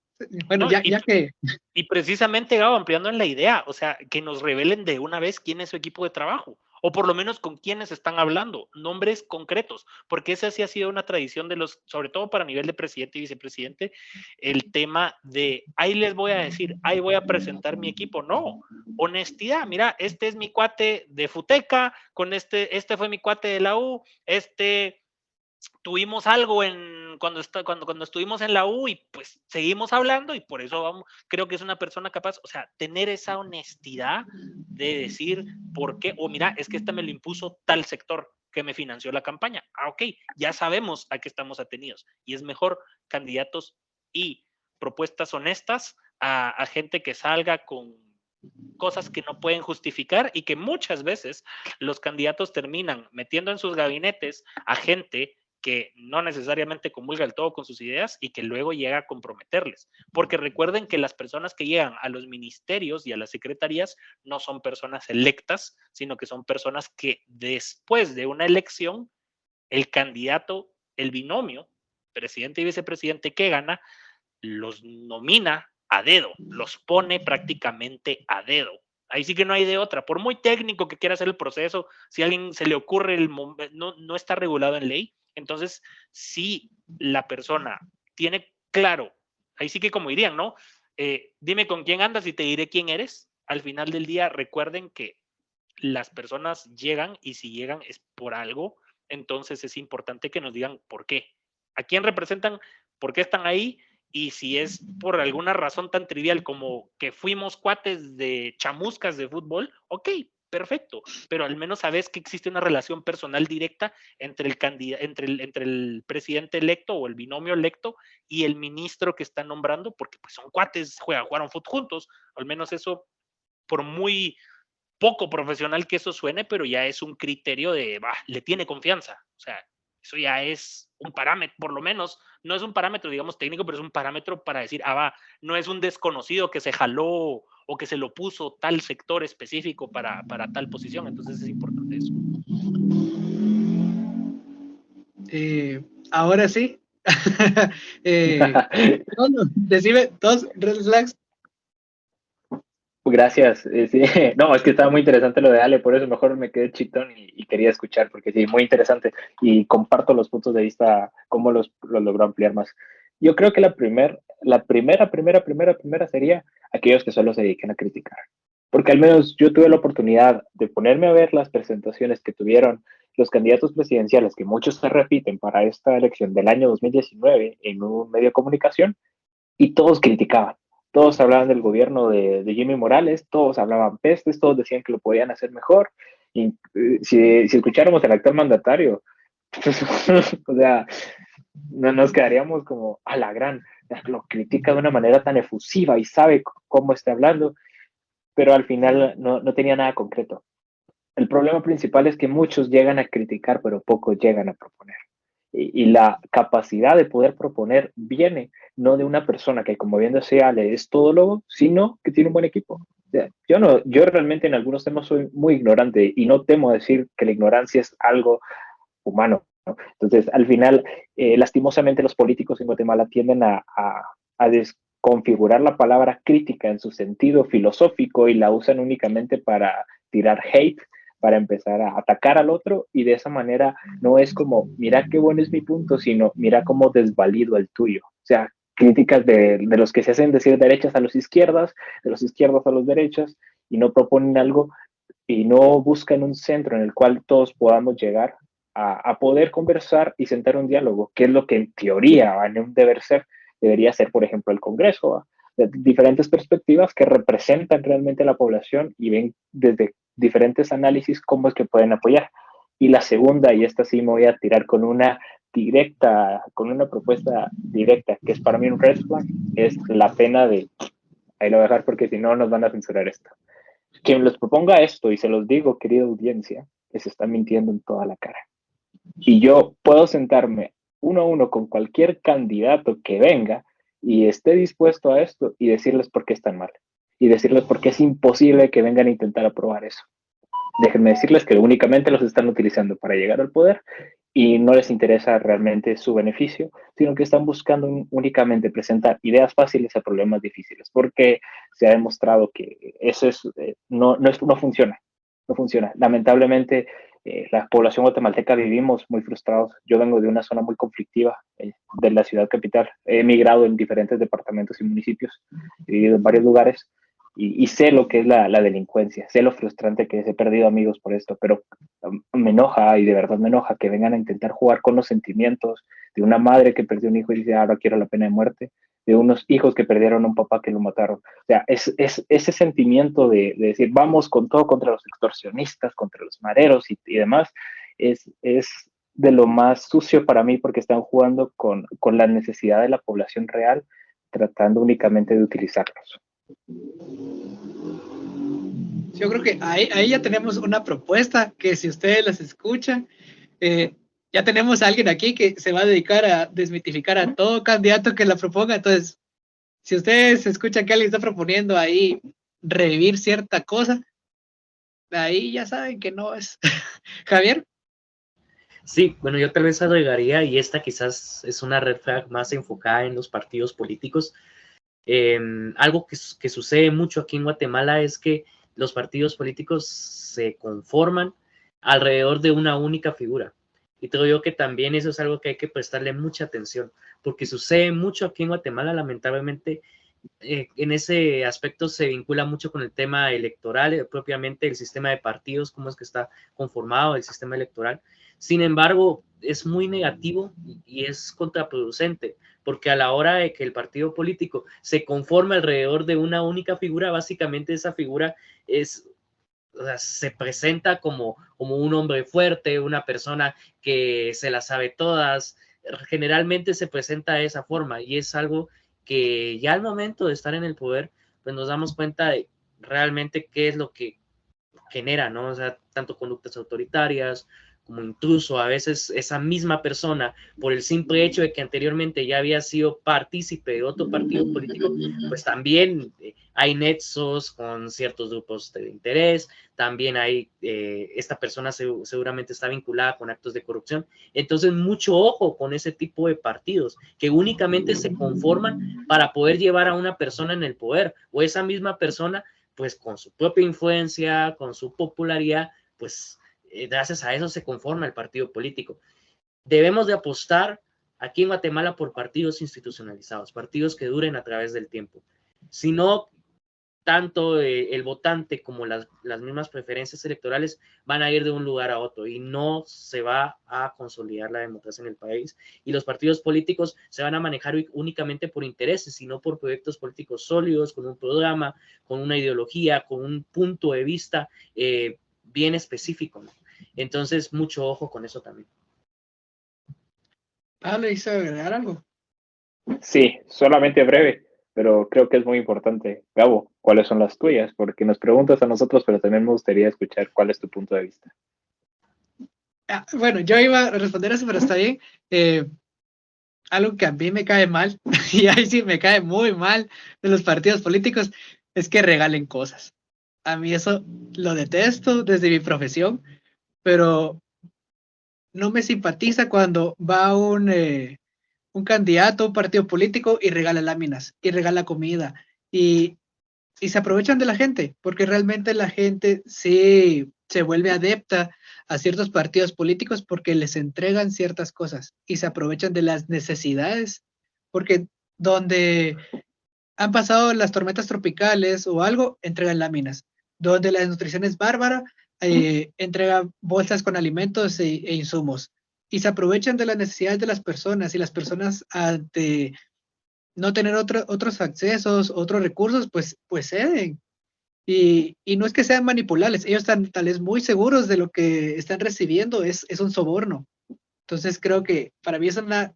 bueno, No, ya que y precisamente, Gabo, ampliando en la idea, o sea, que nos revelen de una vez quién es su equipo de trabajo, o por lo menos con quiénes están hablando, nombres concretos, porque esa sí ha sido una tradición de los, sobre todo para nivel de presidente y vicepresidente, el tema de, ahí les voy a decir, ahí voy a presentar mi equipo. No, honestidad, mira, este es mi cuate de Futeca, con este fue mi cuate de la U, tuvimos algo cuando estuvimos en la U y pues seguimos hablando y por eso creo que es una persona capaz, o sea, tener esa honestidad de decir por qué, o mira, es que esta me lo impuso tal sector que me financió la campaña. Ok, ya sabemos a qué estamos atenidos y es mejor candidatos y propuestas honestas a gente que salga con cosas que no pueden justificar y que muchas veces los candidatos terminan metiendo en sus gabinetes a gente que no necesariamente comulga del todo con sus ideas y que luego llega a comprometerles. Porque recuerden que las personas que llegan a los ministerios y a las secretarías no son personas electas, sino que son personas que después de una elección, el candidato, el binomio, presidente y vicepresidente que gana, los nomina a dedo, los pone prácticamente a dedo. Ahí sí que no hay de otra. Por muy técnico que quiera hacer el proceso, si a alguien se le ocurre, no está regulado en ley. Entonces, si la persona tiene claro, ahí sí que como dirían, ¿no? Dime con quién andas y te diré quién eres. Al final del día, recuerden que las personas llegan y si llegan es por algo, entonces es importante que nos digan por qué. ¿A quién representan? ¿Por qué están ahí? Y si es por alguna razón tan trivial como que fuimos cuates de chamuscas de fútbol, ok, perfecto, pero al menos sabes que existe una relación personal directa entre el presidente electo o el binomio electo y el ministro que está nombrando, porque pues son cuates, jugaron fútbol juntos, al menos eso, por muy poco profesional que eso suene, pero ya es un criterio de, le tiene confianza. O sea, eso ya es un parámetro, por lo menos, no es un parámetro, digamos, técnico, pero es un parámetro para decir, no es un desconocido que se jaló o que se lo puso tal sector específico para tal posición. Entonces es importante eso. Ahora sí. Decime, todos, relax. Gracias. Sí. No, es que estaba muy interesante lo de Ale, por eso mejor me quedé chitón y quería escuchar, porque sí, muy interesante. Y comparto los puntos de vista, cómo los logró ampliar más. Yo creo que la primera sería aquellos que solo se dediquen a criticar. Porque al menos yo tuve la oportunidad de ponerme a ver las presentaciones que tuvieron los candidatos presidenciales, que muchos se repiten para esta elección del año 2019 en un medio de comunicación, y todos criticaban. Todos hablaban del gobierno de Jimmy Morales, todos hablaban pestes, todos decían que lo podían hacer mejor. Y si escucháramos al actual mandatario, o sea, no nos quedaríamos como a la gran, lo critica de una manera tan efusiva y sabe cómo está hablando, pero al final no tenía nada concreto. El problema principal es que muchos llegan a criticar, pero pocos llegan a proponer. Y la capacidad de poder proponer viene no de una persona que, como bien decía Ale, es todólogo, sino que tiene un buen equipo. O sea, yo realmente en algunos temas soy muy ignorante y no temo decir que la ignorancia es algo humano, ¿no? Entonces, al final, lastimosamente los políticos en Guatemala tienden a desconfigurar la palabra crítica en su sentido filosófico y la usan únicamente para tirar hate, para empezar a atacar al otro, y de esa manera no es como, mira qué bueno es mi punto, sino mira cómo desvalido el tuyo. O sea, críticas de los que se hacen decir derechas a los izquierdas, de los izquierdos a los derechas, y no proponen algo y no buscan un centro en el cual todos podamos llegar a poder conversar y sentar un diálogo, que es lo que en teoría, en un deber ser, debería ser, por ejemplo, el Congreso, ¿va? De diferentes perspectivas que representan realmente a la población y ven desde diferentes análisis cómo es que pueden apoyar. Y la segunda, y esta sí me voy a tirar con una propuesta directa, que es para mí un red flag, es la pena de, ahí lo voy a dejar porque si no nos van a censurar esto. Quien les proponga esto, y se los digo, querida audiencia, les está mintiendo en toda la cara. Y yo puedo sentarme uno a uno con cualquier candidato que venga y esté dispuesto a esto y decirles por qué están mal. Y decirles por qué es imposible que vengan a intentar aprobar eso. Déjenme decirles que únicamente los están utilizando para llegar al poder y no les interesa realmente su beneficio, sino que están buscando únicamente presentar ideas fáciles a problemas difíciles, porque se ha demostrado que eso no funciona, no funciona. Lamentablemente, la población guatemalteca vivimos muy frustrados. Yo vengo de una zona muy conflictiva de la ciudad capital. He emigrado en diferentes departamentos y municipios, he vivido en varios lugares y sé lo que es la delincuencia, sé lo frustrante que es, he perdido amigos por esto, pero me enoja y de verdad me enoja que vengan a intentar jugar con los sentimientos de una madre que perdió un hijo y dice, ahora quiero la pena de muerte, de unos hijos que perdieron a un papá que lo mataron. O sea, es ese sentimiento de decir, vamos con todo contra los extorsionistas, contra los mareros y demás, es de lo más sucio para mí porque están jugando con la necesidad de la población real, tratando únicamente de utilizarlos. Yo creo que ahí ya tenemos una propuesta que si ustedes las escuchan, ya tenemos a alguien aquí que se va a dedicar a desmitificar a todo candidato que la proponga. Entonces, si ustedes escuchan que alguien está proponiendo ahí revivir cierta cosa, ahí ya saben que no es. Javier. Sí, bueno, yo tal vez agregaría, y esta quizás es una red flag más enfocada en los partidos políticos. Algo que sucede mucho aquí en Guatemala es que los partidos políticos se conforman alrededor de una única figura. Y creo yo que también eso es algo que hay que prestarle mucha atención, porque sucede mucho aquí en Guatemala, lamentablemente. En ese aspecto se vincula mucho con el tema electoral, propiamente el sistema de partidos, cómo es que está conformado el sistema electoral. Sin embargo, es muy negativo y es contraproducente, porque a la hora de que el partido político se conforma alrededor de una única figura, básicamente esa figura es, o sea, se presenta como un hombre fuerte, una persona que se las sabe todas. Generalmente se presenta de esa forma y es algo que ya al momento de estar en el poder, pues nos damos cuenta de realmente qué es lo que genera, ¿no? O sea, tanto conductas autoritarias como incluso a veces esa misma persona, por el simple hecho de que anteriormente ya había sido partícipe de otro partido político, pues también hay nexos con ciertos grupos de interés, también hay, esta persona seguramente está vinculada con actos de corrupción. Entonces, mucho ojo con ese tipo de partidos que únicamente se conforman para poder llevar a una persona en el poder, o esa misma persona pues con su propia influencia, con su popularidad, pues gracias a eso se conforma el partido político. Debemos de apostar aquí en Guatemala por partidos institucionalizados, partidos que duren a través del tiempo. Si no, tanto el votante como las mismas preferencias electorales van a ir de un lugar a otro y no se va a consolidar la democracia en el país, y los partidos políticos se van a manejar únicamente por intereses, sino por proyectos políticos sólidos, con un programa, con una ideología, con un punto de vista bien específico, ¿no? Entonces, mucho ojo con eso también. Pablo, ¿hizo agregar algo? Sí, solamente breve, pero creo que es muy importante. Gabo, ¿cuáles son las tuyas? Porque nos preguntas a nosotros, pero también me gustaría escuchar cuál es tu punto de vista. Bueno, yo iba a responder eso, pero está bien. Algo que a mí me cae mal, y ahí sí me cae muy mal de los partidos políticos, es que regalen cosas. A mí eso lo detesto desde mi profesión, pero no me simpatiza cuando va un candidato, un partido político y regala láminas, y regala comida, y se aprovechan de la gente, porque realmente la gente sí se vuelve adepta a ciertos partidos políticos porque les entregan ciertas cosas y se aprovechan de las necesidades, porque donde han pasado las tormentas tropicales o algo, entregan láminas. Donde la desnutrición es bárbara, entregan bolsas con alimentos e insumos. Y se aprovechan de las necesidades de las personas, y las personas ante no tener otros accesos, otros recursos, pues ceden. Y no es que sean manipulables, ellos están tal vez muy seguros de lo que están recibiendo, es un soborno. Entonces creo que para mí es una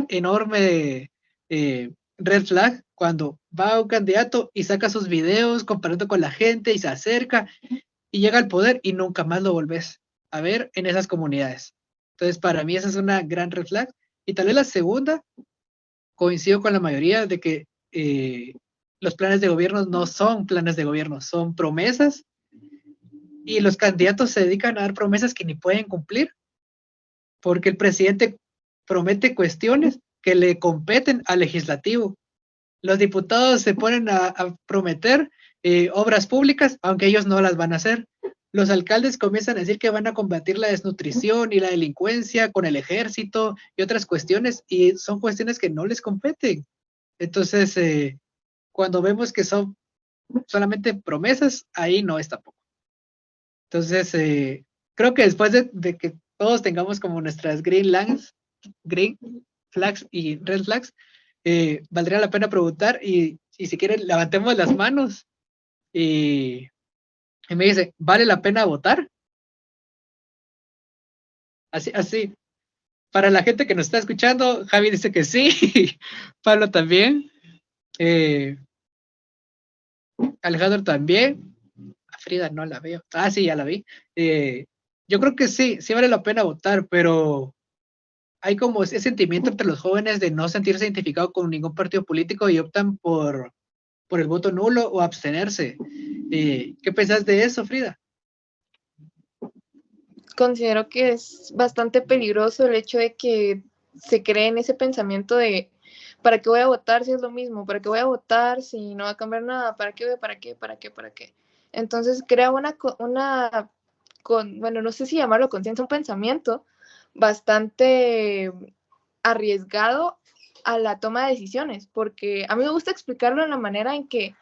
enorme red flag cuando va un candidato y saca sus videos comparando con la gente y se acerca y llega al poder y nunca más lo volvés a ver en esas comunidades. Entonces, para mí esa es una gran red flag. Y tal vez la segunda, coincido con la mayoría de que los planes de gobierno no son planes de gobierno, son promesas, y los candidatos se dedican a dar promesas que ni pueden cumplir, porque el presidente promete cuestiones que le competen al legislativo. Los diputados se ponen a prometer obras públicas, aunque ellos no las van a hacer. Los alcaldes comienzan a decir que van a combatir la desnutrición y la delincuencia con el ejército y otras cuestiones, y son cuestiones que no les competen. Entonces, cuando vemos que son solamente promesas, ahí no es tampoco. Entonces, creo que después de que todos tengamos como nuestras green flags y red flags, valdría la pena preguntar, y si quieren levantemos las manos y me dice, ¿vale la pena votar? Así. Para la gente que nos está escuchando, Javi dice que sí, Pablo también, Alejandro también, a Frida no la veo, sí, ya la vi. Yo creo que sí vale la pena votar, pero hay como ese sentimiento entre los jóvenes de no sentirse identificado con ningún partido político y optan por el voto nulo o abstenerse. ¿Qué pensás de eso, Frida? Considero que es bastante peligroso el hecho de que se cree en ese pensamiento de ¿para qué voy a votar si es lo mismo? ¿Para qué voy a votar si no va a cambiar nada? ¿Para qué? Entonces crea bueno, no sé si llamarlo conciencia, un pensamiento bastante arriesgado a la toma de decisiones, porque a mí me gusta explicarlo en la manera en que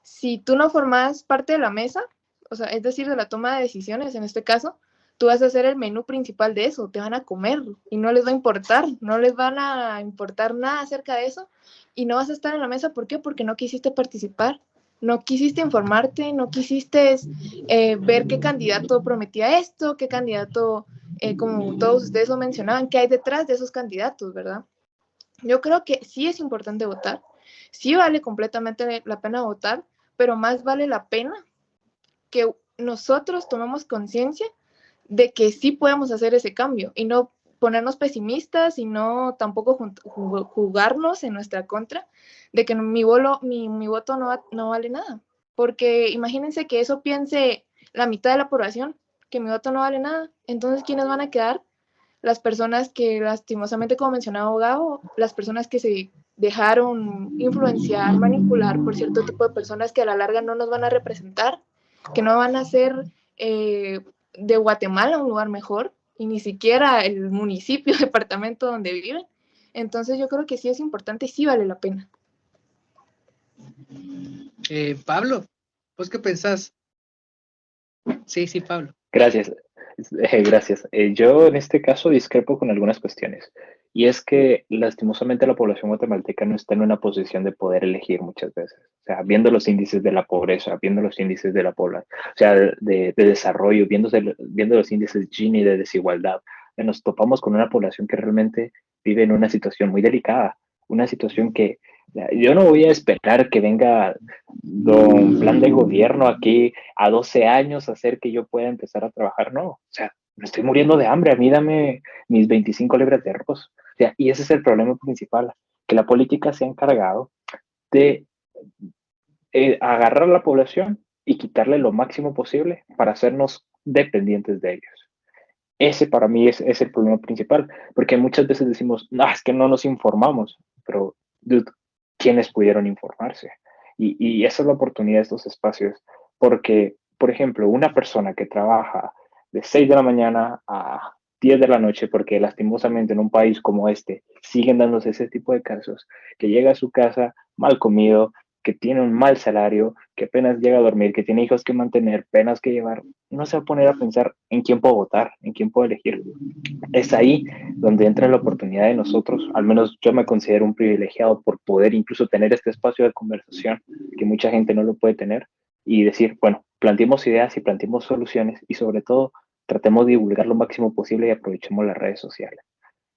si tú no formas parte de la mesa, o sea, es decir, de la toma de decisiones en este caso, tú vas a ser el menú principal de eso, te van a comer y no les va a importar, no les van a importar nada acerca de eso y no vas a estar en la mesa. ¿Por qué? Porque no quisiste participar, no quisiste informarte, no quisiste ver qué candidato prometía esto, qué candidato, como todos ustedes lo mencionaban, qué hay detrás de esos candidatos, ¿verdad? Yo creo que sí es importante votar, sí vale completamente la pena votar, pero más vale la pena que nosotros tomemos conciencia de que sí podemos hacer ese cambio y no ponernos pesimistas y no tampoco jugarnos en nuestra contra de que mi voto no vale nada. Porque imagínense que eso piense la mitad de la población, que mi voto no vale nada. Entonces, ¿quiénes van a quedar? Las personas que lastimosamente, como mencionaba Gabo, las personas que se dejaron influenciar, manipular por cierto tipo de personas que a la larga no nos van a representar, que no van a hacer de Guatemala un lugar mejor, y ni siquiera el municipio, departamento donde viven. Entonces yo creo que sí es importante y sí vale la pena. Pablo, ¿vos qué pensás? Sí, Pablo. Gracias. Gracias. Yo en este caso discrepo con algunas cuestiones. Y es que lastimosamente la población guatemalteca no está en una posición de poder elegir muchas veces. O sea, viendo los índices de la pobreza, viendo los índices de la población, o sea, de desarrollo, viendo los índices Gini de desigualdad, nos topamos con una población que realmente vive en una situación muy delicada. Una situación que yo no voy a esperar que venga un plan de gobierno aquí a 12 años a hacer que yo pueda empezar a trabajar. No, o sea, me estoy muriendo de hambre, a mí dame mis 25 libras de arroz. O sea, y ese es el problema principal, que la política se ha encargado de agarrar a la población y quitarle lo máximo posible para hacernos dependientes de ellos. Ese para mí es el problema principal, porque muchas veces decimos, no, es que no nos informamos, pero, dude, ¿quiénes pudieron informarse? Y esa es la oportunidad de estos espacios, porque, por ejemplo, una persona que trabaja de 6 de la mañana a 10 de la noche, porque lastimosamente en un país como este siguen dándose ese tipo de casos, que llega a su casa mal comido, que tiene un mal salario, que apenas llega a dormir, que tiene hijos que mantener, penas que llevar, no se va a poner a pensar en quién puedo votar, en quién puedo elegir. Es ahí donde entra la oportunidad de nosotros, al menos yo me considero un privilegiado por poder incluso tener este espacio de conversación que mucha gente no lo puede tener, y decir, bueno, planteemos ideas y planteemos soluciones y sobre todo tratemos de divulgar lo máximo posible y aprovechemos las redes sociales.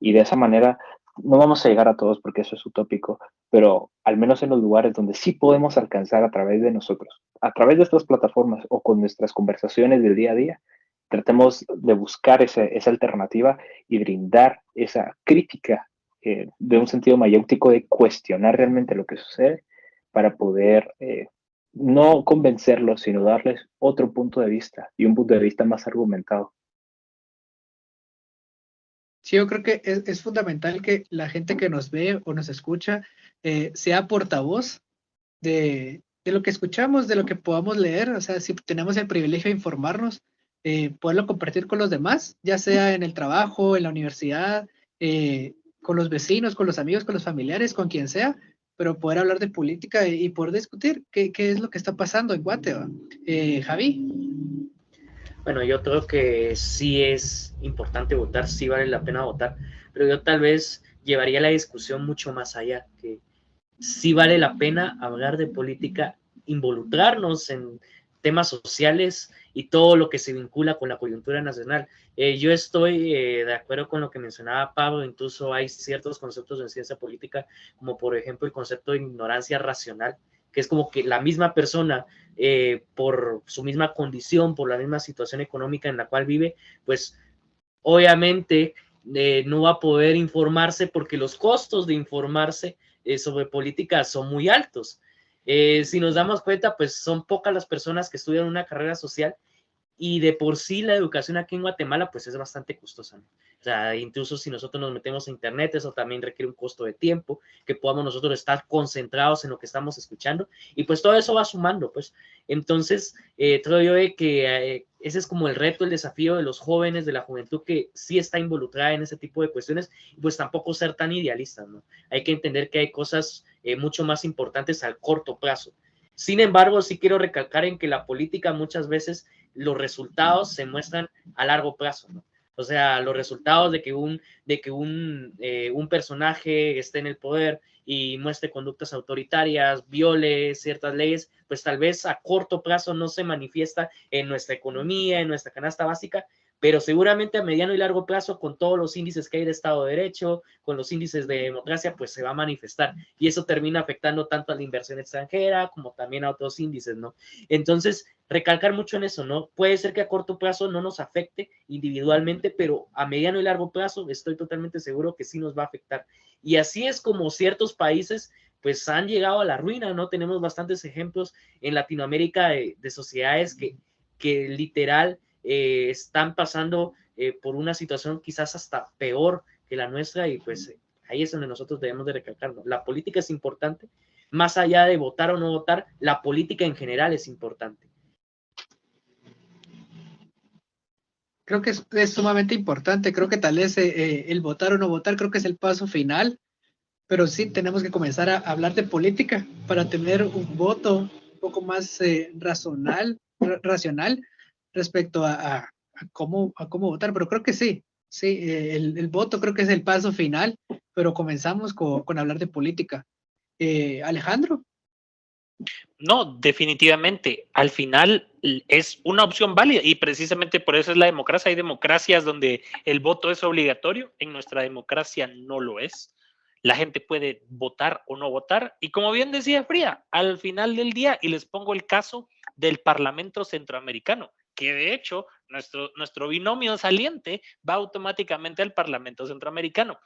Y de esa manera no vamos a llegar a todos porque eso es utópico, pero al menos en los lugares donde sí podemos alcanzar a través de nosotros, a través de estas plataformas o con nuestras conversaciones del día a día, tratemos de buscar esa alternativa y brindar esa crítica de un sentido mayéutico de cuestionar realmente lo que sucede para poder no convencerlos, sino darles otro punto de vista y un punto de vista más argumentado. Sí, yo creo que es fundamental que la gente que nos ve o nos escucha sea portavoz de lo que escuchamos, de lo que podamos leer. O sea, si tenemos el privilegio de informarnos, poderlo compartir con los demás, ya sea en el trabajo, en la universidad, con los vecinos, con los amigos, con los familiares, con quien sea, pero poder hablar de política y poder discutir qué es lo que está pasando en Guatemala. Javi. Bueno, yo creo que sí es importante votar, sí vale la pena votar, pero yo tal vez llevaría la discusión mucho más allá, que sí vale la pena hablar de política, involucrarnos en temas sociales y todo lo que se vincula con la coyuntura nacional. Yo estoy de acuerdo con lo que mencionaba Pablo, incluso hay ciertos conceptos en ciencia política, como por ejemplo el concepto de ignorancia racional, que es como que la misma persona, por su misma condición, por la misma situación económica en la cual vive, pues obviamente no va a poder informarse porque los costos de informarse sobre política son muy altos. Si nos damos cuenta, pues son pocas las personas que estudian una carrera social y de por sí la educación aquí en Guatemala pues es bastante costosa, ¿no? O sea, incluso si nosotros nos metemos a internet, eso también requiere un costo de tiempo, que podamos nosotros estar concentrados en lo que estamos escuchando, y pues todo eso va sumando, pues. Entonces, creo yo que ese es como el reto, el desafío de los jóvenes, de la juventud que sí está involucrada en ese tipo de cuestiones, y pues tampoco ser tan idealistas, ¿no? Hay que entender que hay cosas mucho más importantes al corto plazo. Sin embargo, sí quiero recalcar en que la política muchas veces los resultados se muestran a largo plazo, ¿no? O sea, los resultados de que un personaje esté en el poder y muestre conductas autoritarias, viole ciertas leyes, pues tal vez a corto plazo no se manifiesta en nuestra economía, en nuestra canasta básica, pero seguramente a mediano y largo plazo, con todos los índices que hay de Estado de Derecho, con los índices de democracia, pues se va a manifestar. Y eso termina afectando tanto a la inversión extranjera como también a otros índices, ¿no? Entonces, recalcar mucho en eso, ¿no? Puede ser que a corto plazo no nos afecte individualmente, pero a mediano y largo plazo estoy totalmente seguro que sí nos va a afectar. Y así es como ciertos países pues han llegado a la ruina, ¿no? Tenemos bastantes ejemplos en Latinoamérica de sociedades que literal están pasando por una situación quizás hasta peor que la nuestra, y pues ahí es donde nosotros debemos de recalcar, ¿no? La política es importante, más allá de votar o no votar, la política en general es importante. Creo que es sumamente importante. Creo que tal vez el votar o no votar, creo que es el paso final, pero sí tenemos que comenzar a hablar de política para tener un voto un poco más racional respecto a cómo votar. Pero creo que sí, el voto creo que es el paso final, pero comenzamos con hablar de política. Alejandro. No, definitivamente. Al final es una opción válida y precisamente por eso es la democracia. Hay democracias donde el voto es obligatorio. En nuestra democracia no lo es. La gente puede votar o no votar. Y como bien decía Frida, al final del día, y les pongo el caso del Parlamento Centroamericano, que de hecho nuestro binomio saliente va automáticamente al Parlamento Centroamericano.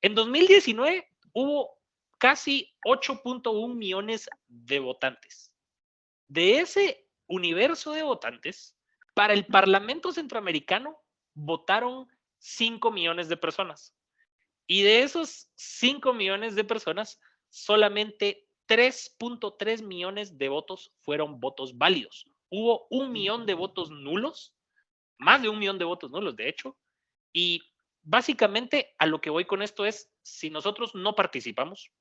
En 2019 hubo casi 8.1 millones de votantes. De ese universo de votantes, para el Parlamento Centroamericano votaron 5 millones de personas. Y de esos 5 millones de personas, solamente 3.3 millones de votos fueron votos válidos. Hubo 1 millón de votos nulos, más de 1 millón de votos nulos, de hecho. Y básicamente a lo que voy con esto es, si nosotros no participamos,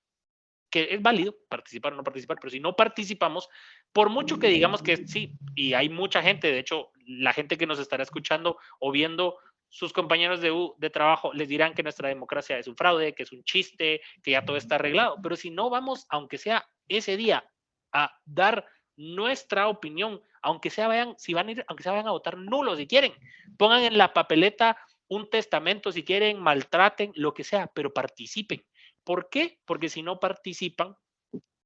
que es válido participar o no participar, pero si no participamos, por mucho que digamos que sí, y hay mucha gente, de hecho, la gente que nos estará escuchando o viendo, sus compañeros de trabajo les dirán que nuestra democracia es un fraude, que es un chiste, que ya todo está arreglado, pero si no vamos, aunque sea ese día, a dar nuestra opinión, aunque sea vayan, si van a ir, aunque sea vayan a votar nulo si quieren, pongan en la papeleta un testamento si quieren, maltraten, lo que sea, pero participen. ¿Por qué? Porque si no participan,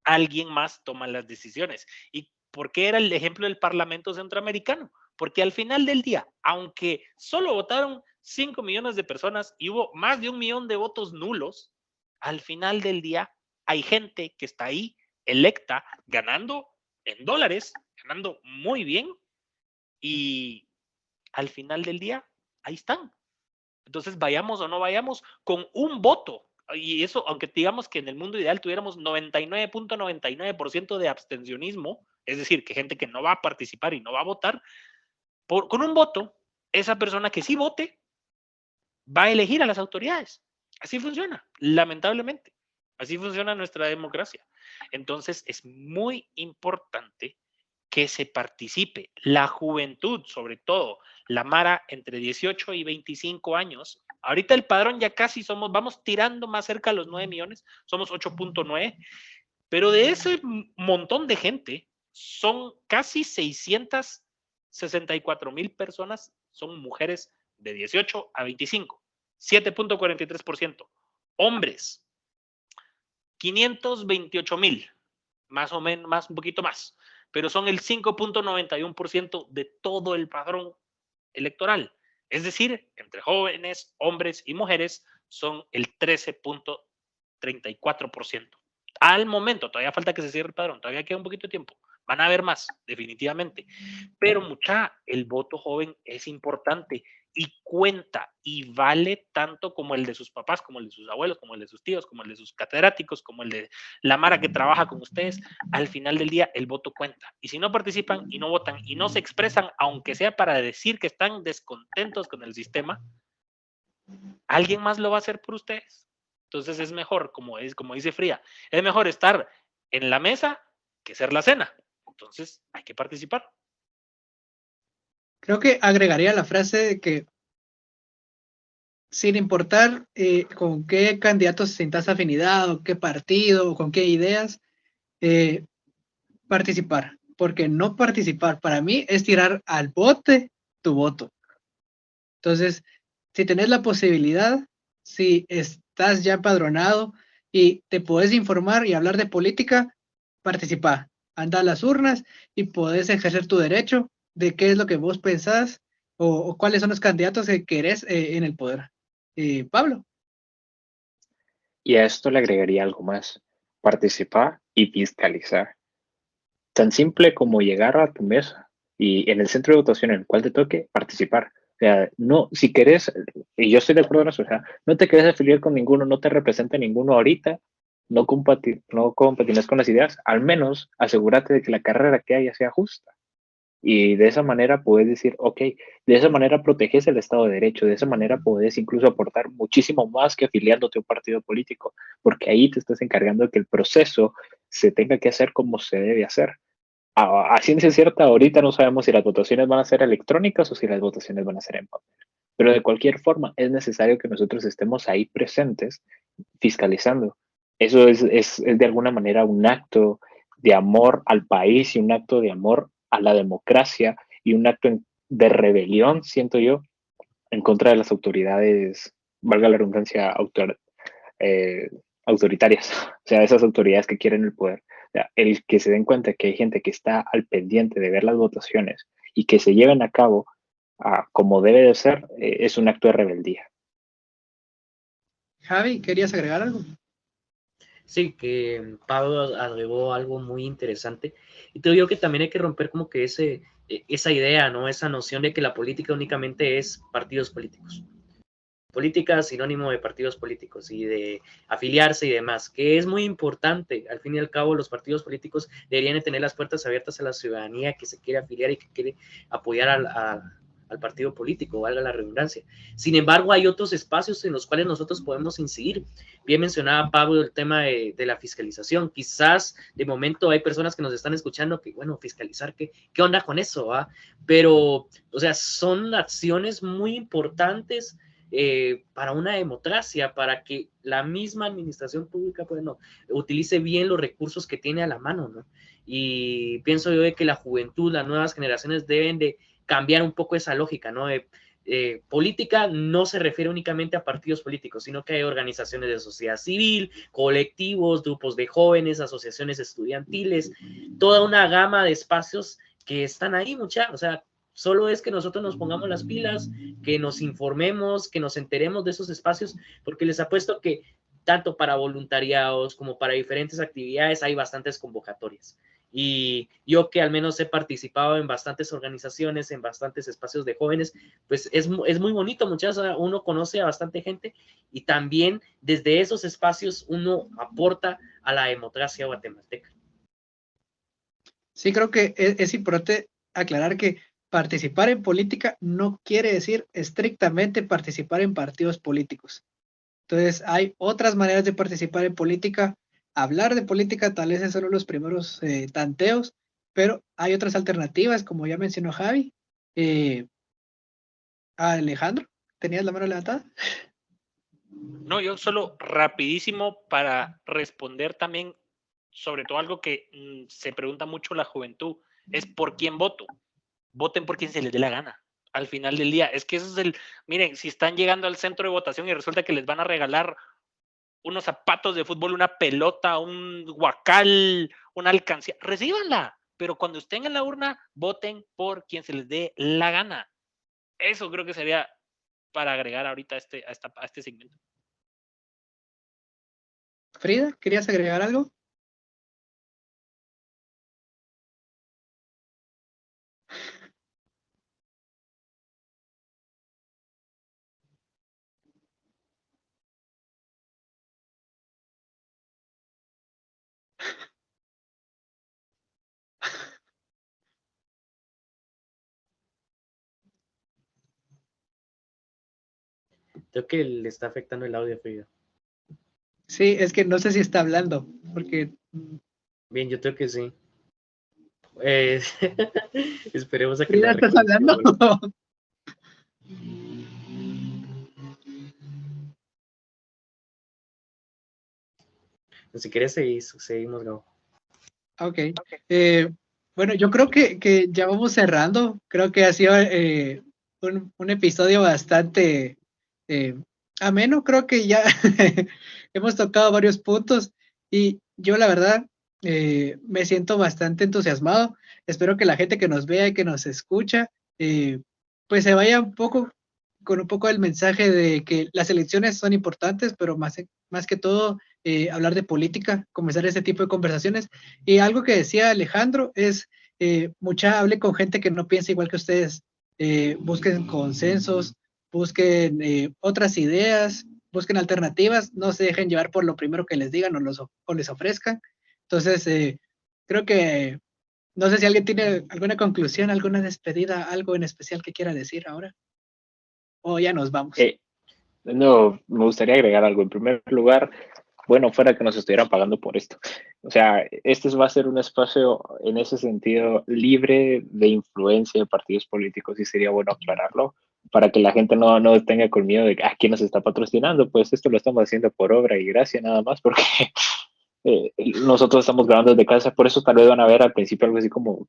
alguien más toma las decisiones. ¿Y por qué era el ejemplo del Parlamento Centroamericano? porque al final del día, aunque solo votaron 5 millones de personas y hubo más de 1 millón de votos nulos, al final del día hay gente que está ahí electa, ganando en dólares, ganando muy bien, y al final del día, ahí están. Entonces, vayamos o no vayamos, con un voto, y eso, aunque digamos que en el mundo ideal tuviéramos 99.99% de abstencionismo, es decir, que gente que no va a participar y no va a votar, con un voto, esa persona que sí vote va a elegir a las autoridades. Así funciona, lamentablemente. Así funciona nuestra democracia. Entonces, es muy importante que se participe. La juventud, sobre todo, la mara entre 18 y 25 años. Ahorita el padrón ya casi vamos tirando más cerca a los 9 millones, somos 8.9, pero de ese montón de gente, son casi 664,000 personas, son mujeres de 18 a 25, 7.43%. Hombres, 528,000, más o menos, más, un poquito más, pero son el 5.91% de todo el padrón electoral. Es decir, entre jóvenes, hombres y mujeres son el 13.34%. Al momento, todavía falta que se cierre el padrón, todavía queda un poquito de tiempo. Van a haber más, definitivamente. Pero el voto joven es importante y cuenta y vale tanto como el de sus papás, como el de sus abuelos, como el de sus tíos, como el de sus catedráticos, como el de la mara que trabaja con ustedes. Al final del día, el voto cuenta. Y si no participan y no votan y no se expresan, aunque sea para decir que están descontentos con el sistema, alguien más lo va a hacer por ustedes. Entonces es mejor, como dice Fría, es mejor estar en la mesa que ser la cena. Entonces hay que participar. Creo que agregaría la frase de que sin importar con qué candidatos sientas afinidad o qué partido o con qué ideas, participar. Porque no participar para mí es tirar al bote tu voto. Entonces, si tenés la posibilidad, si estás ya empadronado y te podés informar y hablar de política, participa. Anda a las urnas y podés ejercer tu derecho de qué es lo que vos pensás o cuáles son los candidatos que querés en el poder. Pablo. Y a esto le agregaría algo más: participar y fiscalizar. Tan simple como llegar a tu mesa y en el centro de votación en el cual te toque, participar. O sea, no, si querés, y yo estoy de acuerdo en eso, o sea, no te querés afiliar con ninguno, no te representa ninguno ahorita, no compatines con las ideas, al menos asegúrate de que la carrera que haya sea justa. Y de esa manera puedes decir, ok, de esa manera proteges el Estado de Derecho, de esa manera puedes incluso aportar muchísimo más que afiliándote a un partido político, porque ahí te estás encargando de que el proceso se tenga que hacer como se debe hacer. A ciencia cierta, ahorita no sabemos si las votaciones van a ser electrónicas o si las votaciones van a ser en papel. Pero de cualquier forma, es necesario que nosotros estemos ahí presentes, fiscalizando. Eso es de alguna manera un acto de amor al país y un acto de amor a la democracia y un acto de rebelión, siento yo, en contra de las autoridades, valga la redundancia, autoritarias, o sea, esas autoridades que quieren el poder. O sea, el que se den cuenta que hay gente que está al pendiente de ver las votaciones y que se lleven a cabo como debe de ser, es un acto de rebeldía. Javi, ¿querías agregar algo? Sí, que Pablo agregó algo muy interesante. Y te digo que también hay que romper como que esa idea, ¿no? Esa noción de que la política únicamente es partidos políticos. Política sinónimo de partidos políticos y de afiliarse y demás, que es muy importante. Al fin y al cabo, los partidos políticos deberían tener las puertas abiertas a la ciudadanía que se quiere afiliar y que quiere apoyar al partido político, valga la redundancia. Sin embargo, hay otros espacios en los cuales nosotros podemos incidir. Bien mencionaba Pablo el tema de la fiscalización. Quizás de momento hay personas que nos están escuchando que, bueno, fiscalizar, ¿qué onda con eso? Pero, o sea, son acciones muy importantes para una democracia, para que la misma administración pública, pues, utilice bien los recursos que tiene a la mano, ¿no? Y pienso yo de que la juventud, las nuevas generaciones deben de cambiar un poco esa lógica, ¿no? Política no se refiere únicamente a partidos políticos, sino que hay organizaciones de sociedad civil, colectivos, grupos de jóvenes, asociaciones estudiantiles, toda una gama de espacios que están ahí, o sea, Solo es que nosotros nos pongamos las pilas, que nos informemos, que nos enteremos de esos espacios, porque les apuesto que tanto para voluntariados como para diferentes actividades hay bastantes convocatorias. Y yo que al menos he participado en bastantes organizaciones, en bastantes espacios de jóvenes, pues es muy bonito, muchachos, uno conoce a bastante gente y también desde esos espacios uno aporta a la democracia guatemalteca. Sí, creo que es importante aclarar que participar en política no quiere decir estrictamente participar en partidos políticos. Entonces, hay otras maneras de participar en política. Hablar de política tal vez es solo los primeros tanteos, pero hay otras alternativas, como ya mencionó Javi. Alejandro, ¿tenías la mano levantada? No, yo solo rapidísimo para responder también, sobre todo algo que se pregunta mucho la juventud, es ¿por quién voto? Voten por quien se les dé la gana. Al final del día, es que eso es miren, si están llegando al centro de votación y resulta que les van a regalar unos zapatos de fútbol, una pelota, un guacal, una alcancía, recíbanla, pero cuando estén en la urna, voten por quien se les dé la gana. Eso creo que sería para agregar ahorita a este segmento. Frida, ¿querías agregar algo? Creo que le está afectando el audio, Frida. Sí, es que no sé si está hablando, porque... Bien, yo creo que sí. Esperemos a que Frida, la ¿estás reconexión hablando? vuelva. Si quieres, seguimos, Gabo. Ok. Bueno, yo creo que ya vamos cerrando. Creo que ha sido un episodio bastante ameno. Creo que ya hemos tocado varios puntos y yo la verdad me siento bastante entusiasmado. Espero que la gente que nos vea y que nos escucha pues se vaya un poco con un poco del mensaje de que las elecciones son importantes, pero más que todo hablar de política, comenzar ese tipo de conversaciones. Y algo que decía Alejandro es, hable con gente que no piensa igual que ustedes, busquen consensos, busquen otras ideas, busquen alternativas, no se dejen llevar por lo primero que les digan o les ofrezcan. Entonces, creo que, no sé si alguien tiene alguna conclusión, alguna despedida, algo en especial que quiera decir ahora. O ya nos vamos. No, me gustaría agregar algo. En primer lugar, bueno, fuera que nos estuvieran pagando por esto. O sea, este va a ser un espacio en ese sentido libre de influencia de partidos políticos y sería bueno aclararlo para que la gente no tenga con miedo de quién nos está patrocinando. Pues esto lo estamos haciendo por obra y gracia nada más porque nosotros estamos grabando desde casa, por eso tal vez van a ver al principio algo así como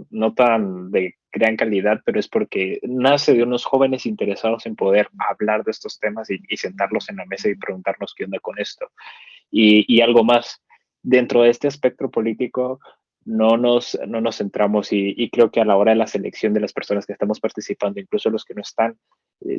no tan de gran calidad, pero es porque nace de unos jóvenes interesados en poder hablar de estos temas y sentarlos en la mesa y preguntarnos qué onda con esto. Y algo más, dentro de este espectro político no nos centramos y creo que a la hora de la selección de las personas que estamos participando, incluso los que no están,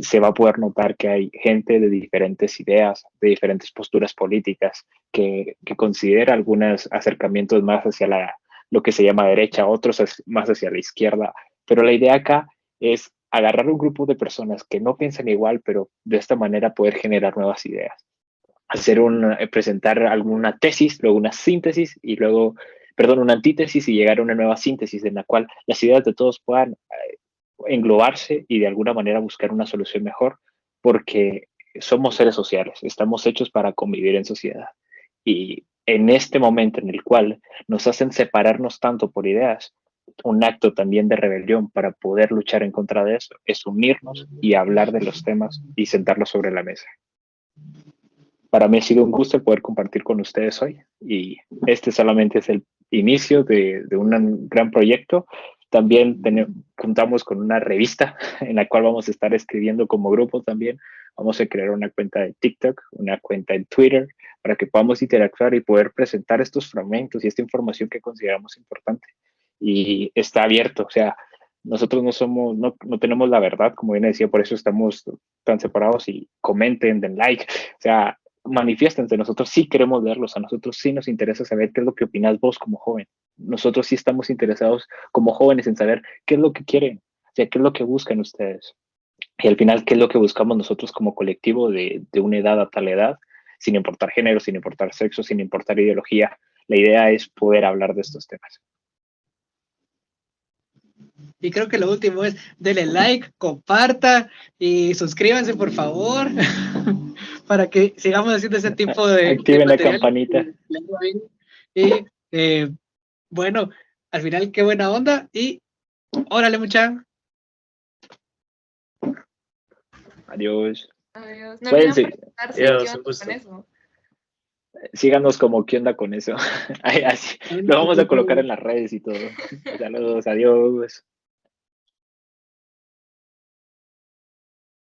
se va a poder notar que hay gente de diferentes ideas, de diferentes posturas políticas, que considera algunos acercamientos más hacia lo que se llama derecha, otros más hacia la izquierda. Pero la idea acá es agarrar un grupo de personas que no piensan igual, pero de esta manera poder generar nuevas ideas. Presentar alguna tesis, luego una síntesis y luego, perdón, una antítesis y llegar a una nueva síntesis en la cual las ideas de todos puedan englobarse y de alguna manera buscar una solución mejor, porque somos seres sociales, estamos hechos para convivir en sociedad. Y en este momento en el cual nos hacen separarnos tanto por ideas, un acto también de rebelión para poder luchar en contra de eso es unirnos y hablar de los temas y sentarlos sobre la mesa. Para mí ha sido un gusto poder compartir con ustedes hoy y este solamente es el inicio de un gran proyecto. También contamos con una revista en la cual vamos a estar escribiendo como grupo también. Vamos a crear una cuenta de TikTok, una cuenta en Twitter, para que podamos interactuar y poder presentar estos fragmentos y esta información que consideramos importante. Y está abierto, o sea, nosotros no tenemos la verdad, como bien decía, por eso estamos tan separados, y comenten, den like, o sea, manifiéstense, nosotros sí queremos verlos, a nosotros sí nos interesa saber qué es lo que opinas vos como joven. Nosotros sí estamos interesados como jóvenes en saber qué es lo que quieren, o sea, qué es lo que buscan ustedes. Y al final, qué es lo que buscamos nosotros como colectivo de una edad a tal edad, sin importar género, sin importar sexo, sin importar ideología. La idea es poder hablar de estos temas. Y creo que lo último es, denle like, comparta y suscríbanse, por favor, para que sigamos haciendo ese tipo de Activen la material. campanita. Y bueno, al final, qué buena onda. Y órale, mucha. Adiós. Adiós. No Cuídense. olviden preguntarse Adiós, qué un onda gusto. con eso. Síganos como qué onda con eso. Así, lo vamos a colocar en las redes y todo. Saludos, adiós.